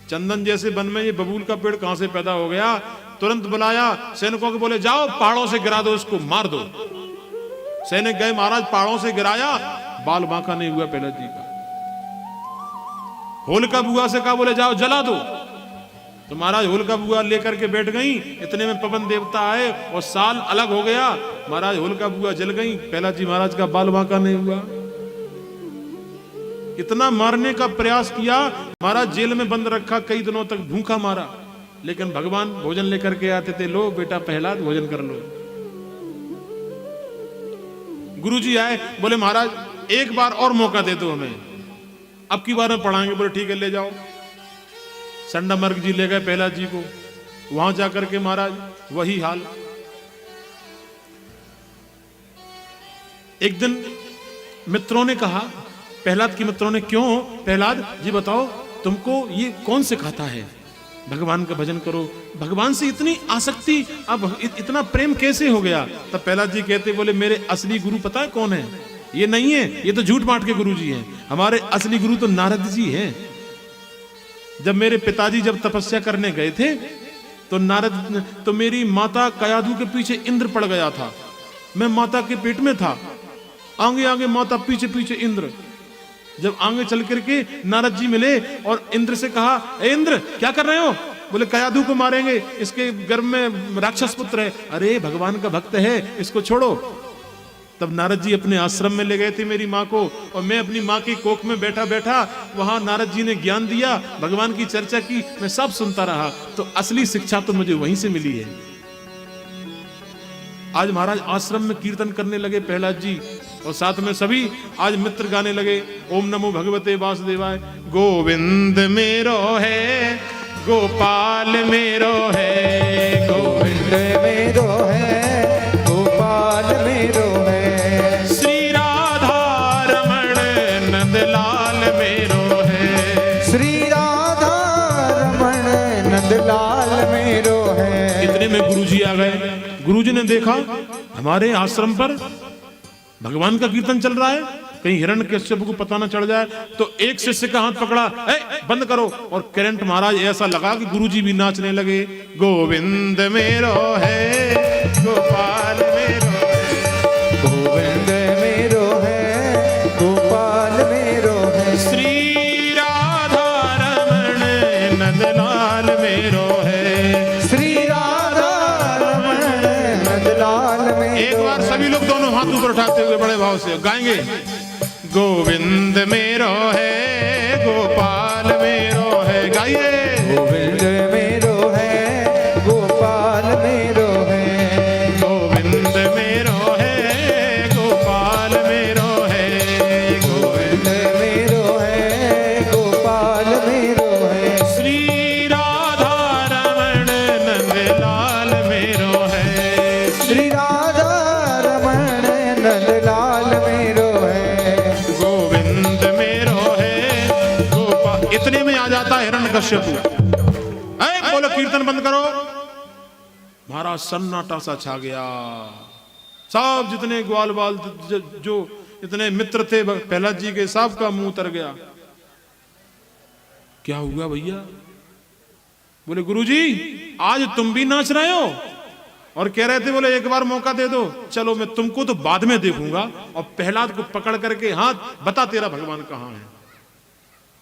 चंदन जैसे वन में ये बबूल का पेड़ कहां से पैदा हो गया? तुरंत बुलाया सैनिकों को, बोले जाओ पहाड़ों से गिरा दो इसको, मार दो। सैनिक गए महाराज, पहाड़ों से गिराया, बाल बांका नहीं हुआ प्रहलाद जी का। होलिका बुआ से कहा, बोले जाओ जला दो। तो महाराज होलिका बुआ लेकर के बैठ गई। इतने में पवन देवता आए और साल अलग हो गया। महाराज होलिका बुआ जल गई, प्रहलाद जी महाराज का बाल बांका नहीं हुआ। इतना मारने का प्रयास किया, महाराज जेल में बंद रखा, कई दिनों तक भूखा मारा। लेकिन भगवान भोजन लेकर के आते थे, लो बेटा प्रहलाद भोजन कर लो। गुरुजी आए, बोले महाराज एक बार और मौका दे दो हमें, अब की बार में पढ़ाएंगे। बोले ठीक है ले जाओ। संडामर्ग जी ले गए प्रहलाद जी को। वहां जाकर के महाराज वही हाल। एक दिन मित्रों ने कहा, प्रहलाद के मित्रों ने, क्यों प्रहलाद जी बताओ तुमको ये कौन सिखाता है भगवान का भजन करो? भगवान से इतनी आसक्ति, अब इतना प्रेम कैसे हो गया? तब प्रहलाद जी कहते, बोले मेरे असली गुरु पता है कौन है? ये नहीं है, ये तो झूठ बांट के गुरु जी हैं। हमारे असली गुरु तो नारद जी हैं। जब मेरे पिताजी जब तपस्या करने गए थे तो नारद, तो मेरी माता कायादू के पीछे इंद्र पड़ गया था। मैं माता के पेट में था, आगे आगे माता, पीछे पीछे इंद्र। जब आगे चल करके नारद जी मिले और इंद्र से कहा, ए इंद्र क्या कर रहे हो? बोले कायादू को मारेंगे, इसके गर्भ में राक्षस पुत्र है। अरे भगवान का भक्त है, इसको छोड़ो। तब नारद जी अपने आश्रम में ले गए थे मेरी माँ को, और मैं अपनी माँ की कोख में बैठा बैठा वहां नारद जी ने ज्ञान दिया, भगवान की चर्चा की, मैं सब सुनता रहा। तो असली शिक्षा तो मुझे वहीं से मिली है। आज महाराज आश्रम में कीर्तन करने लगे प्रहलाद जी, और साथ में सभी आज मित्र गाने लगे, ओम नमो भगवते वासुदेवाय। गोविंद मेरो है, गोपाल मेरो है, गोविंद मेरो है, गोपाल मेरो है, श्री राधा रमण नंदलाल मेरो है, श्री राधा रमण नंदलाल मेरो आ गए। गुरुजी ने देखा हमारे आश्रम पर भगवान का कीर्तन चल रहा है, कहीं हिरण्यकश्यप को पता ना चढ़ जाए। तो एक शिष्य का हाथ पकड़ा, बंद करो, और करंट महाराज ऐसा लगा कि गुरुजी भी नाचने लगे। गोविंद मेरो है, गोपाल मेरो है, गोविंद मेरो है, गोपाल मेरो है, श्री राधा रमण नंदलाल मेरो है, श्री राधा रमण नंदलाल मेरो। एक बार सभी लोग दोनों हाथ ऊपर उठाते हुए बड़े भाव से गाएंगे। गोविंद मेरो है, गोपाल मेरो है, गाइए। गोविंद मेरो है, गोपाल मेरो है, गोविंद मेरो है, गोपाल मेरो है, गोविंद मेरो है, गोपाल मेरो है, श्री राधा रमण नंदलाल मेरो है, श्री राधा रमण नंदलाल मेरो है, गोविंद मेरो है, गोपाल। इतने में आ जाता है हिरण्यकश्यप। बोलो कीर्तन बंद करो। महाराज सन्नाटा सा छा गया। सब जितने ग्वाल बाल जो इतने मित्र थे प्रहलाद जी के, सब का मुंह उतर गया। क्या हुआ भैया? बोले गुरुजी आज तुम भी नाच रहे हो, और कह रहे थे बोले एक बार मौका दे दो, चलो मैं तुमको तो बाद में देखूंगा, और प्रहलाद को पकड़ करके हाथ बता तेरा भगवान कहाँ है।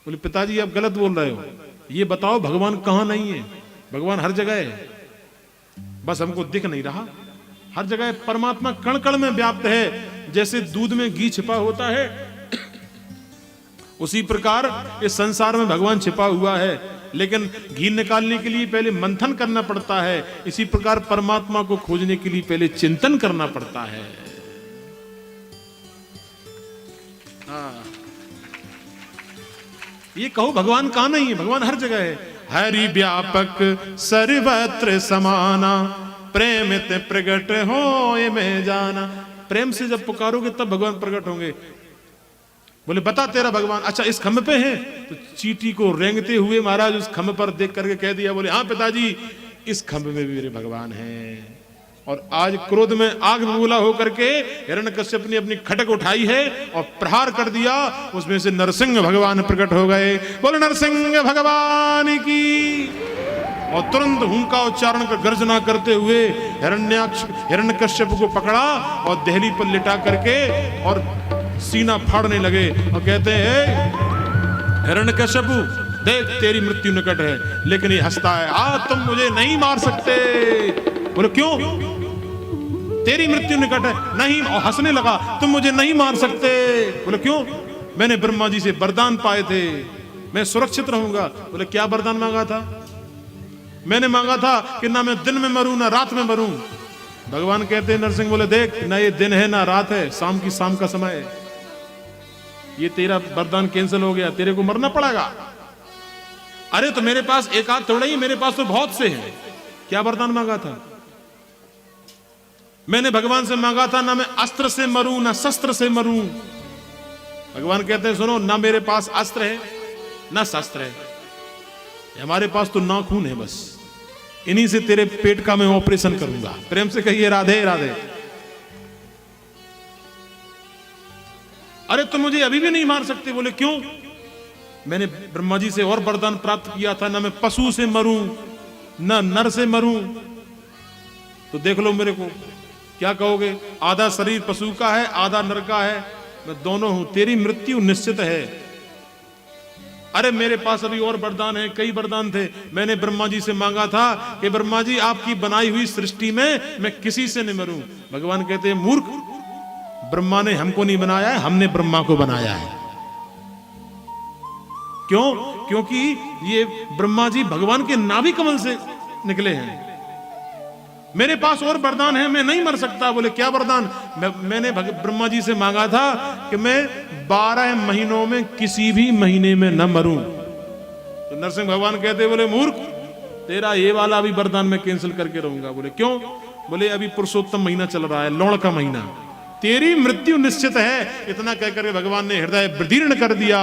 बोले पिताजी आप गलत बोल रहे हो, ये बताओ भगवान कहाँ नहीं है। भगवान हर जगह है, बस हमको दिख नहीं रहा। हर जगह परमात्मा कण कण में व्याप्त है। जैसे दूध में घी छिपा होता है, उसी प्रकार इस संसार में भगवान छिपा हुआ है, लेकिन घी निकालने के लिए पहले मंथन करना पड़ता है। इसी प्रकार परमात्मा को खोजने के लिए पहले चिंतन करना पड़ता है। ये कहो भगवान कहां नहीं है? भगवान हर जगह है। हरि व्यापक सर्वत्र समाना, प्रेम ते प्रगट हो ये मैं जाना। प्रेम से जब पुकारोगे तब भगवान प्रकट होंगे। बोले बता तेरा भगवान। अच्छा इस खंभ पे है? तो चींटी को रेंगते हुए महाराज उस खंभ पर देख करके कह दिया, बोले हाँ पिताजी इस खंभ में भी मेरे भगवान हैं। और आज क्रोध में आग बबूला होकर के हिरण्यकश्यप ने अपनी खटक उठाई है और प्रहार कर दिया, उसमें से नरसिंह भगवान प्रकट हो गए। बोले नरसिंह भगवान की। और तुरंत हुंका उच्चारण कर गर्जना करते हुए हिरण्यकश्यप को पकड़ा और देहली पर लिटा करके और सीना फाड़ने लगे और कहते हैं हिरण्यकश्यप देख तेरी मृत्यु निकट है। लेकिन ये हंसता है, आज तुम मुझे नहीं मार सकते। बोले क्यों? तेरी मृत्यु निकट है। नहीं, और हंसने लगा, तुम मुझे नहीं मार सकते। बोले क्यों? मैंने ब्रह्मा जी से वरदान पाए थे, मैं सुरक्षित रहूंगा। बोले क्या वरदान मांगा था? मैंने मांगा था कि ना मैं दिन में मरूं ना रात में मरूं। भगवान कहते हैं नरसिंह बोले देख ना ये दिन है ना रात है, शाम का समय है। ये तेरा वरदान कैंसिल हो गया, तेरे को मरना पड़ेगा। अरे तो मेरे पास एक आध थोड़ा ही, मेरे पास तो बहुत से हैं। क्या वरदान मांगा था? मैंने भगवान से मांगा था ना मैं अस्त्र से मरूं ना शस्त्र से मरूं। भगवान कहते हैं सुनो, ना मेरे पास अस्त्र है ना शस्त्र है, हमारे पास तो नाखून है बस। इन्हीं से तेरे पेट का मैं ऑपरेशन करूंगा। प्रेम से कहिए राधे राधे। अरे तुम मुझे अभी भी नहीं मार सकते। बोले क्यों? मैंने ब्रह्मा जी से और वरदान प्राप्त किया था, ना मैं पशु से मरूं ना नर से मरूं। तो देख लो मेरे को, क्या कहोगे? आधा शरीर पशु का है आधा नर का है, मैं दोनों हूं, तेरी मृत्यु निश्चित है। अरे मेरे पास अभी और वरदान है, कई वरदान थे। मैंने ब्रह्मा जी से मांगा था कि ब्रह्मा जी आपकी बनाई हुई सृष्टि में मैं किसी से नहीं मरूं। भगवान कहते हैं मूर्ख, ब्रह्मा ने हमको नहीं बनाया है, हमने ब्रह्मा को बनाया है। क्यों? क्योंकि ये ब्रह्मा जी भगवान के नाभि कमल से निकले हैं। मेरे पास और वरदान है, मैं नहीं मर सकता। बोले क्या वरदान? मैंने ब्रह्मा जी से मांगा था कि मैं 12 महीनों में किसी भी महीने में न मरूं। तो नरसिंह भगवान कहते बोले मूर्ख, तेरा ये वाला भी वरदान मैं कैंसिल करके रहूंगा। बोले क्यों? बोले अभी पुरुषोत्तम महीना चल रहा है, लौड़ का महीना, तेरी मृत्यु निश्चित है। इतना कहकर भगवान ने हृदय विदीर्ण कर दिया।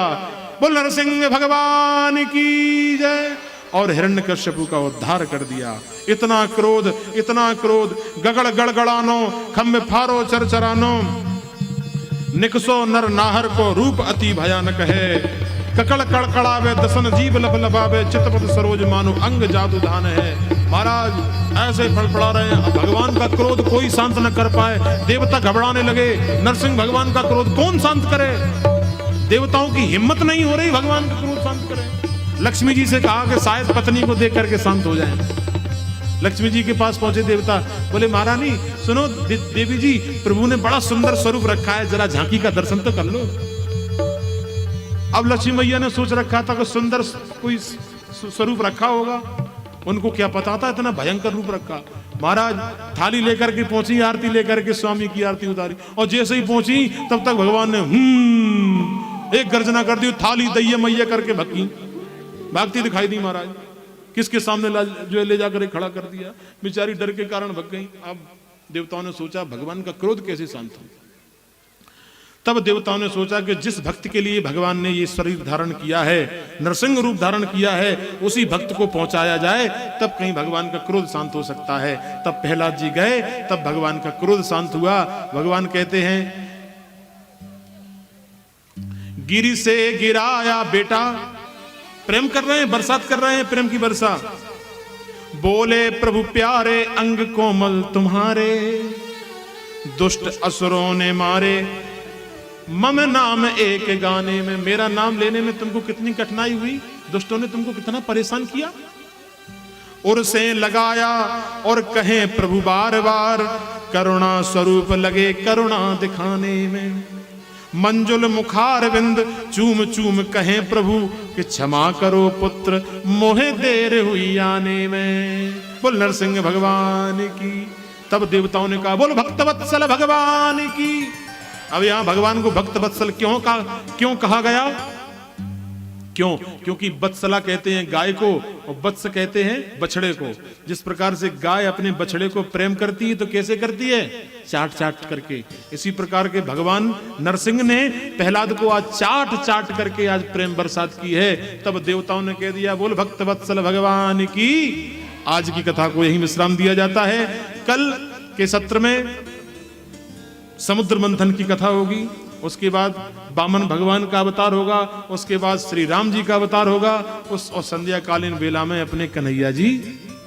बोल नरसिंह भगवान की जय। और हिरण्यकश्यपु का उद्धार कर दिया। इतना क्रोध गगड़ गड़गड़ानो खम्मे फारो चरचरानो, निकसो नर नाहर को रूप अति भयानक है। ककड़ कड़कड़ावे दसन जीव लबलबावे, चितपट सरोज मानो अंग जादू धान है। महाराज ऐसे फड़फड़ा रहे हैं, भगवान का क्रोध कोई शांत न कर पाए। देवता घबराने लगे, नरसिंह भगवान का क्रोध कौन शांत करे? देवताओं की हिम्मत नहीं हो रही भगवान का क्रोध शांत करे। लक्ष्मी जी से कहा कि शायद पत्नी को देख करके शांत हो जाए। लक्ष्मी जी के पास पहुंचे देवता, बोले महारानी सुनो, देवी जी प्रभु ने बड़ा सुंदर स्वरूप रखा है, जरा झांकी का दर्शन तो कर लो। अब लक्ष्मी मैया ने सोच रखा था कि सुंदर कोई स्वरूप रखा होगा, उनको क्या पता था इतना भयंकर रूप रखा। महाराज थाली लेकर के पहुंची, आरती लेकर के स्वामी की आरती उतारी, और जैसे ही पहुंची तब तक भगवान ने एक गर्जना कर दी, थाली दैया मैया करके भागती दिखाई दी। महाराज किसके सामने जो ले जाकर खड़ा कर दिया, बेचारी डर के कारण भग गई। अब देवताओं ने सोचा भगवान का क्रोध कैसे शांत हो। तब देवताओं ने सोचा कि जिस भक्त के लिए भगवान ने ये शरीर धारण किया है, नरसिंह रूप धारण किया है, उसी भक्त को पहुंचाया जाए, तब कहीं भगवान का क्रोध शांत हो सकता है। तब प्रहलाद जी गए, तब भगवान का क्रोध शांत हुआ। भगवान कहते हैं, गिरी से गिराया बेटा, प्रेम कर रहे हैं, बरसात कर रहे हैं, प्रेम की वर्षा। बोले प्रभु प्यारे अंग कोमल तुम्हारे, दुष्ट असुरों ने मारे। मम नाम एक गाने में, मेरा नाम लेने में तुमको कितनी कठिनाई हुई, दुष्टों ने तुमको कितना परेशान किया। और से लगाया और कहें प्रभु बार बार, करुणा स्वरूप लगे करुणा दिखाने में। मंजुल मुखार बिंद चूम चूम कहें प्रभु कि क्षमा करो पुत्र, मोहे देर हुई आने में। बोल नरसिंह भगवान की। तब देवताओं ने कहा, बोल भक्तवत्सल भगवान की। अब यहां भगवान को भक्त वत्सल क्यों कहा गया? क्यों? क्योंकि वत्सला कहते हैं गाय को और वत्स कहते हैं बछड़े को। जिस प्रकार से गाय अपने बछड़े को प्रेम करती है तो कैसे करती है? चाट चाट करके। इसी प्रकार के भगवान नरसिंह ने प्रहलाद को आज चाट चाट करके आज प्रेम बरसात की है। तब देवताओं ने कह दिया, बोल भक्त वत्सल भगवान की। आज की कथा को यही विश्राम दिया जाता है। कल के सत्र में समुद्र मंथन की कथा होगी, उसके बाद वामन भगवान का अवतार होगा, उसके बाद श्री राम जी का अवतार होगा, और संध्या कालीन बेला में अपने कन्हैया जी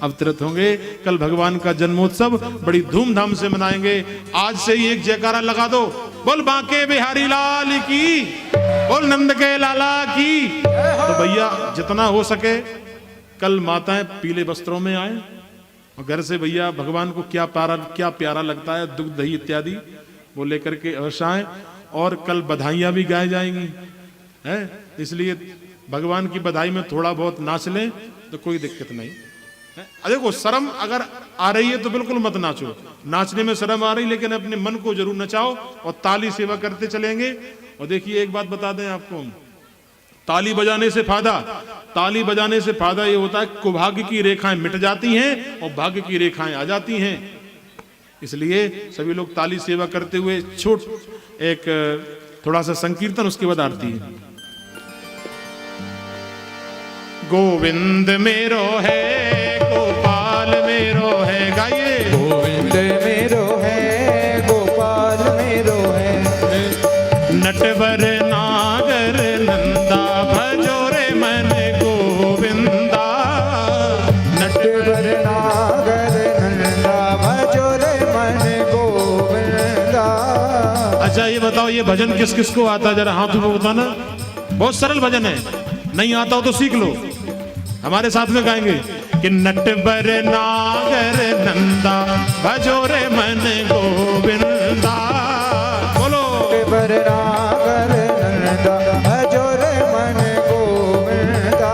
अवतरित होंगे। कल भगवान का जन्मोत्सव बड़ी धूमधाम से मनाएंगे। आज से ही एक जयकारा लगा दो, बोल बांके बिहारी लाल की, बोल नंद के लाला की। तो भैया जितना हो सके कल माताएं पीले वस्त्रों में आए, और घर से भैया भगवान को क्या प्यारा लगता है, दूध दही इत्यादि वो लेकर के अवश्य आए। और कल बधाइयां भी गाई जाएंगी, है, इसलिए भगवान की बधाई में थोड़ा बहुत नाच लें तो कोई दिक्कत नहीं है। देखो शर्म अगर आ रही है तो बिल्कुल मत नाचो, नाचने में शर्म आ रही, लेकिन अपने मन को जरूर नचाओ और ताली सेवा करते चलेंगे। और देखिए एक बात बता दें आपको, ताली बजाने से फायदा ये होता है कुभाग्य की रेखाएं मिट जाती हैं और भाग्य की रेखाएं आ जाती हैं। इसलिए सभी लोग ताली सेवा करते हुए एक थोड़ा सा संकीर्तन, उसके बाद आरती है। गोविंद मेरो है गोपाल मेरो है, गाइए। गोविंद मेरो है गोपाल मेरो है, नटवर नागर नंदा भजो रे मन गोविंदा। नटवर नागर नंदा भजो रे मन गोविंदा। अच्छा ये बताओ, ये भजन किस किस को आता है? जरा हाथ ऊपर बताना। बहुत सरल भजन है, नहीं आता हो तो सीख लो, हमारे साथ में गाएंगे कि नटवर नागर नंदा भजो रे मन गोविंदा। बोलो नटवर नागर नंदा भजो रे मन गोविंदा।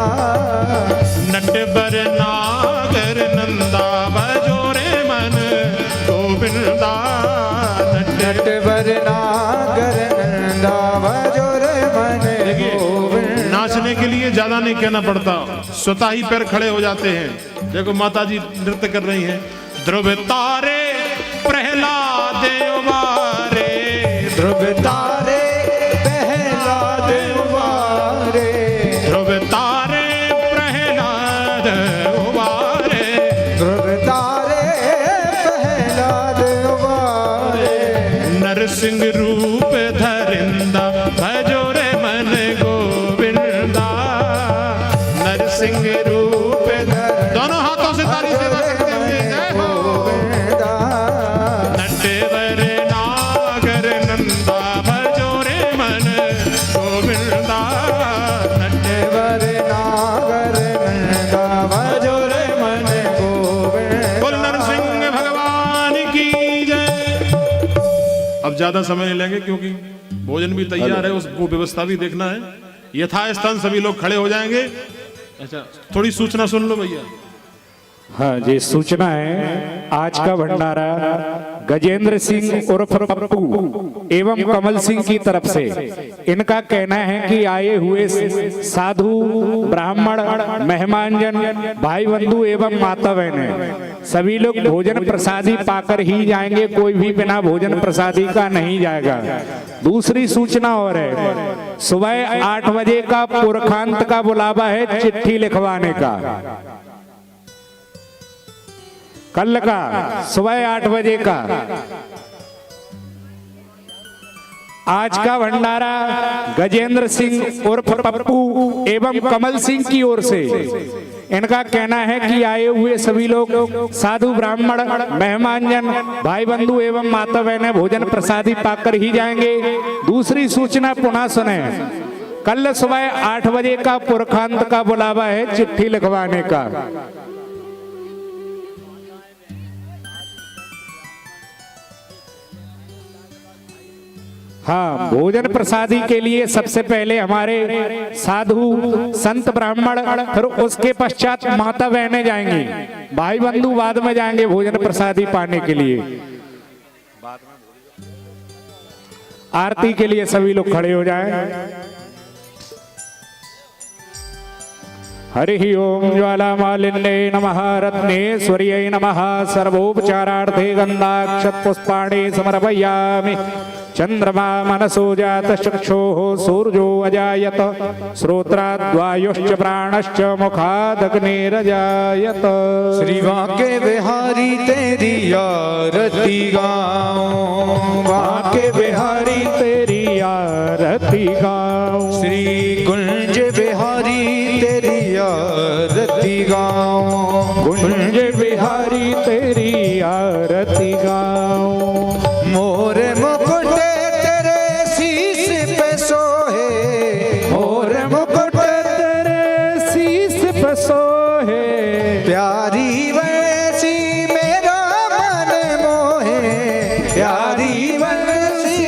नटवर नागर नंदा भजो रे मन गोविंदा। नटवर नागर नंदा भजो रे मन गोविंदा। नाचने के लिए ज्यादा नहीं कहना पड़ता, स्वतः ही पैर खड़े हो जाते हैं। देखो माता जी नृत्य कर रही हैं। ध्रुव तारे प्रहलाद उबारे, ध्रुव तारे प्रहलाद उबारे, ध्रुव तारे प्रहलाद अब ज्यादा समय नहीं लेंगे क्योंकि भोजन भी तैयार है, उसको व्यवस्था भी देखना है। यथास्थान सभी लोग खड़े हो जाएंगे। अच्छा, थोड़ी सूचना सुन लो भैया। हाँ जी, सूचना है आज का भंडारा गजेंद्र सिंह उर्फ पप्पू एवं कमल सिंह की तरफ से। इनका कहना है कि आए हुए साधु ब्राह्मण मेहमानजन भाई बंधु एवं माता बहनें सभी लोग भोजन प्रसादी पाकर ही जाएंगे, कोई भी बिना भोजन प्रसादी का नहीं जाएगा। दूसरी सूचना और है, सुबह 8 बजे का पुरखांत का बुलावा है चिट्ठी लिखवाने का। कल का सुबह 8 बजे का। आज का भंडारा गजेंद्र सिंह उर्फ पप्पू एवं कमल सिंह की ओर से। इनका कहना है कि आए हुए सभी लोग साधु ब्राह्मण मेहमानजन भाई बंधु एवं माता बहनें भोजन प्रसादी पाकर ही जाएंगे। दूसरी सूचना पुनः सुने, कल सुबह 8 बजे का पुरखांत का बुलावा है चिट्ठी लिखवाने का। हाँ, भोजन प्रसादी के लिए सबसे पहले हमारे साधु संत ब्राह्मण, फिर उसके पश्चात माता बहनें जाएंगी, भाई बंधु बाद में जाएंगे भोजन प्रसादी पाने के लिए। आरती के लिए सभी लोग खड़े हो जाएं। हरि ओम ज्वालामालिन्ये नमः रत्नेश्वर्यै नमः सर्वोपचारार्थे गन्धाक्षत पुष्पाणि समर्पयामि। चंद्रमा मनसो जात चक्षुः सूर्यो अजायत श्रोत्राद्वायुश्च प्राणश्च मुखादग्निरजायत। श्री बांके बिहारी तेरी आरती गाऊं, बांके बिहारी तेरी आरती गाऊं, श्री कुंज बिहारी तेरी आरती गाऊं, कुंज बिहारी तेरी आरती गाऊं। मोर मुकुट तेरे शीश पे सोहे, मोर मुकुट तेरे शीश पे सोहे, प्यारी वैसी मेरा मन मोहे, प्यारी वैसी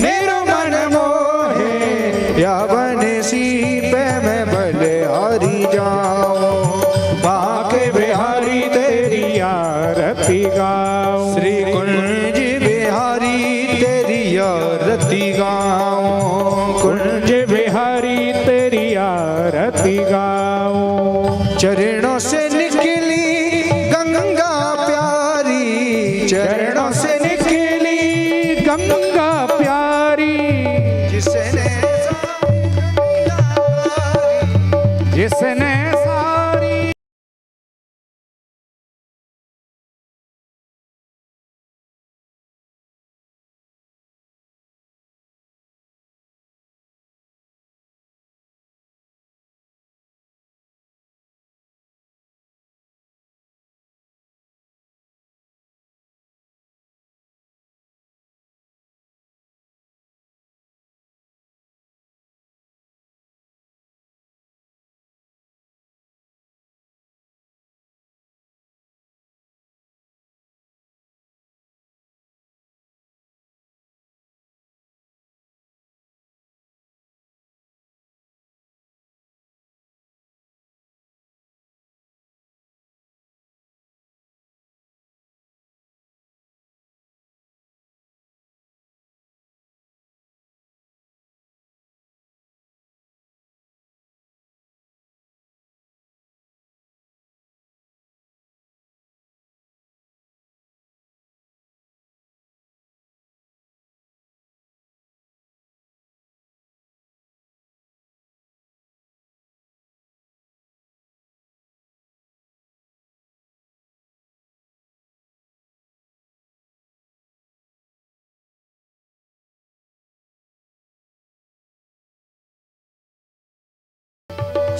मेरा मन मोहे, या बनसी पे मैं बलिहारी जाऊं, बांके बिहारी तेरी आरती गाऊं, श्री कुंज बिहारी तेरी आरती गाऊं, कुंज बिहारी तेरी आरती गाऊं। चरणों से निकली गंगा प्यारी, चरणों से निकली गंगा प्यारी, जिसने जिसने सारी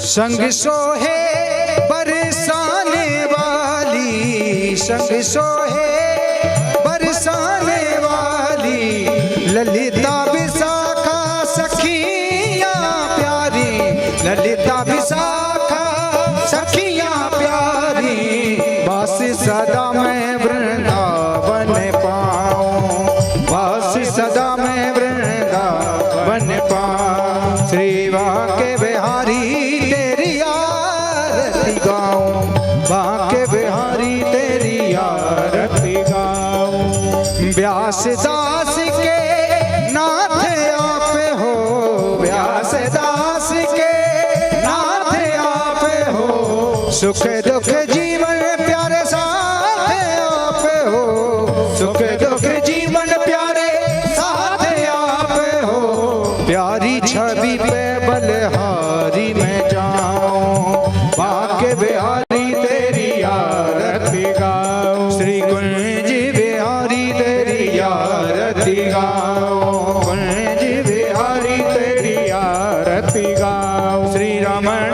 संग सोहे बरसाने वाली, संग सोहे बरसाने वाली, ललिता विशाखा सखियां प्यारी, ललिता विशाखा सखियां प्यारी, बस सदा मैं वृंदावन पाऊं, बस सुख दुख जीवन प्यारे साथ आप हो, सुख दुख जीवन प्यारे साथ आप हो, प्यारी छवि पे बलिहारी में जाऊं, भाग्य बिहारी तेरी आरती गाऊं, श्री कुंज बिहारी तेरी आरती गाऊं, कुंज बिहारी तेरी आरती गाऊं, श्री रमण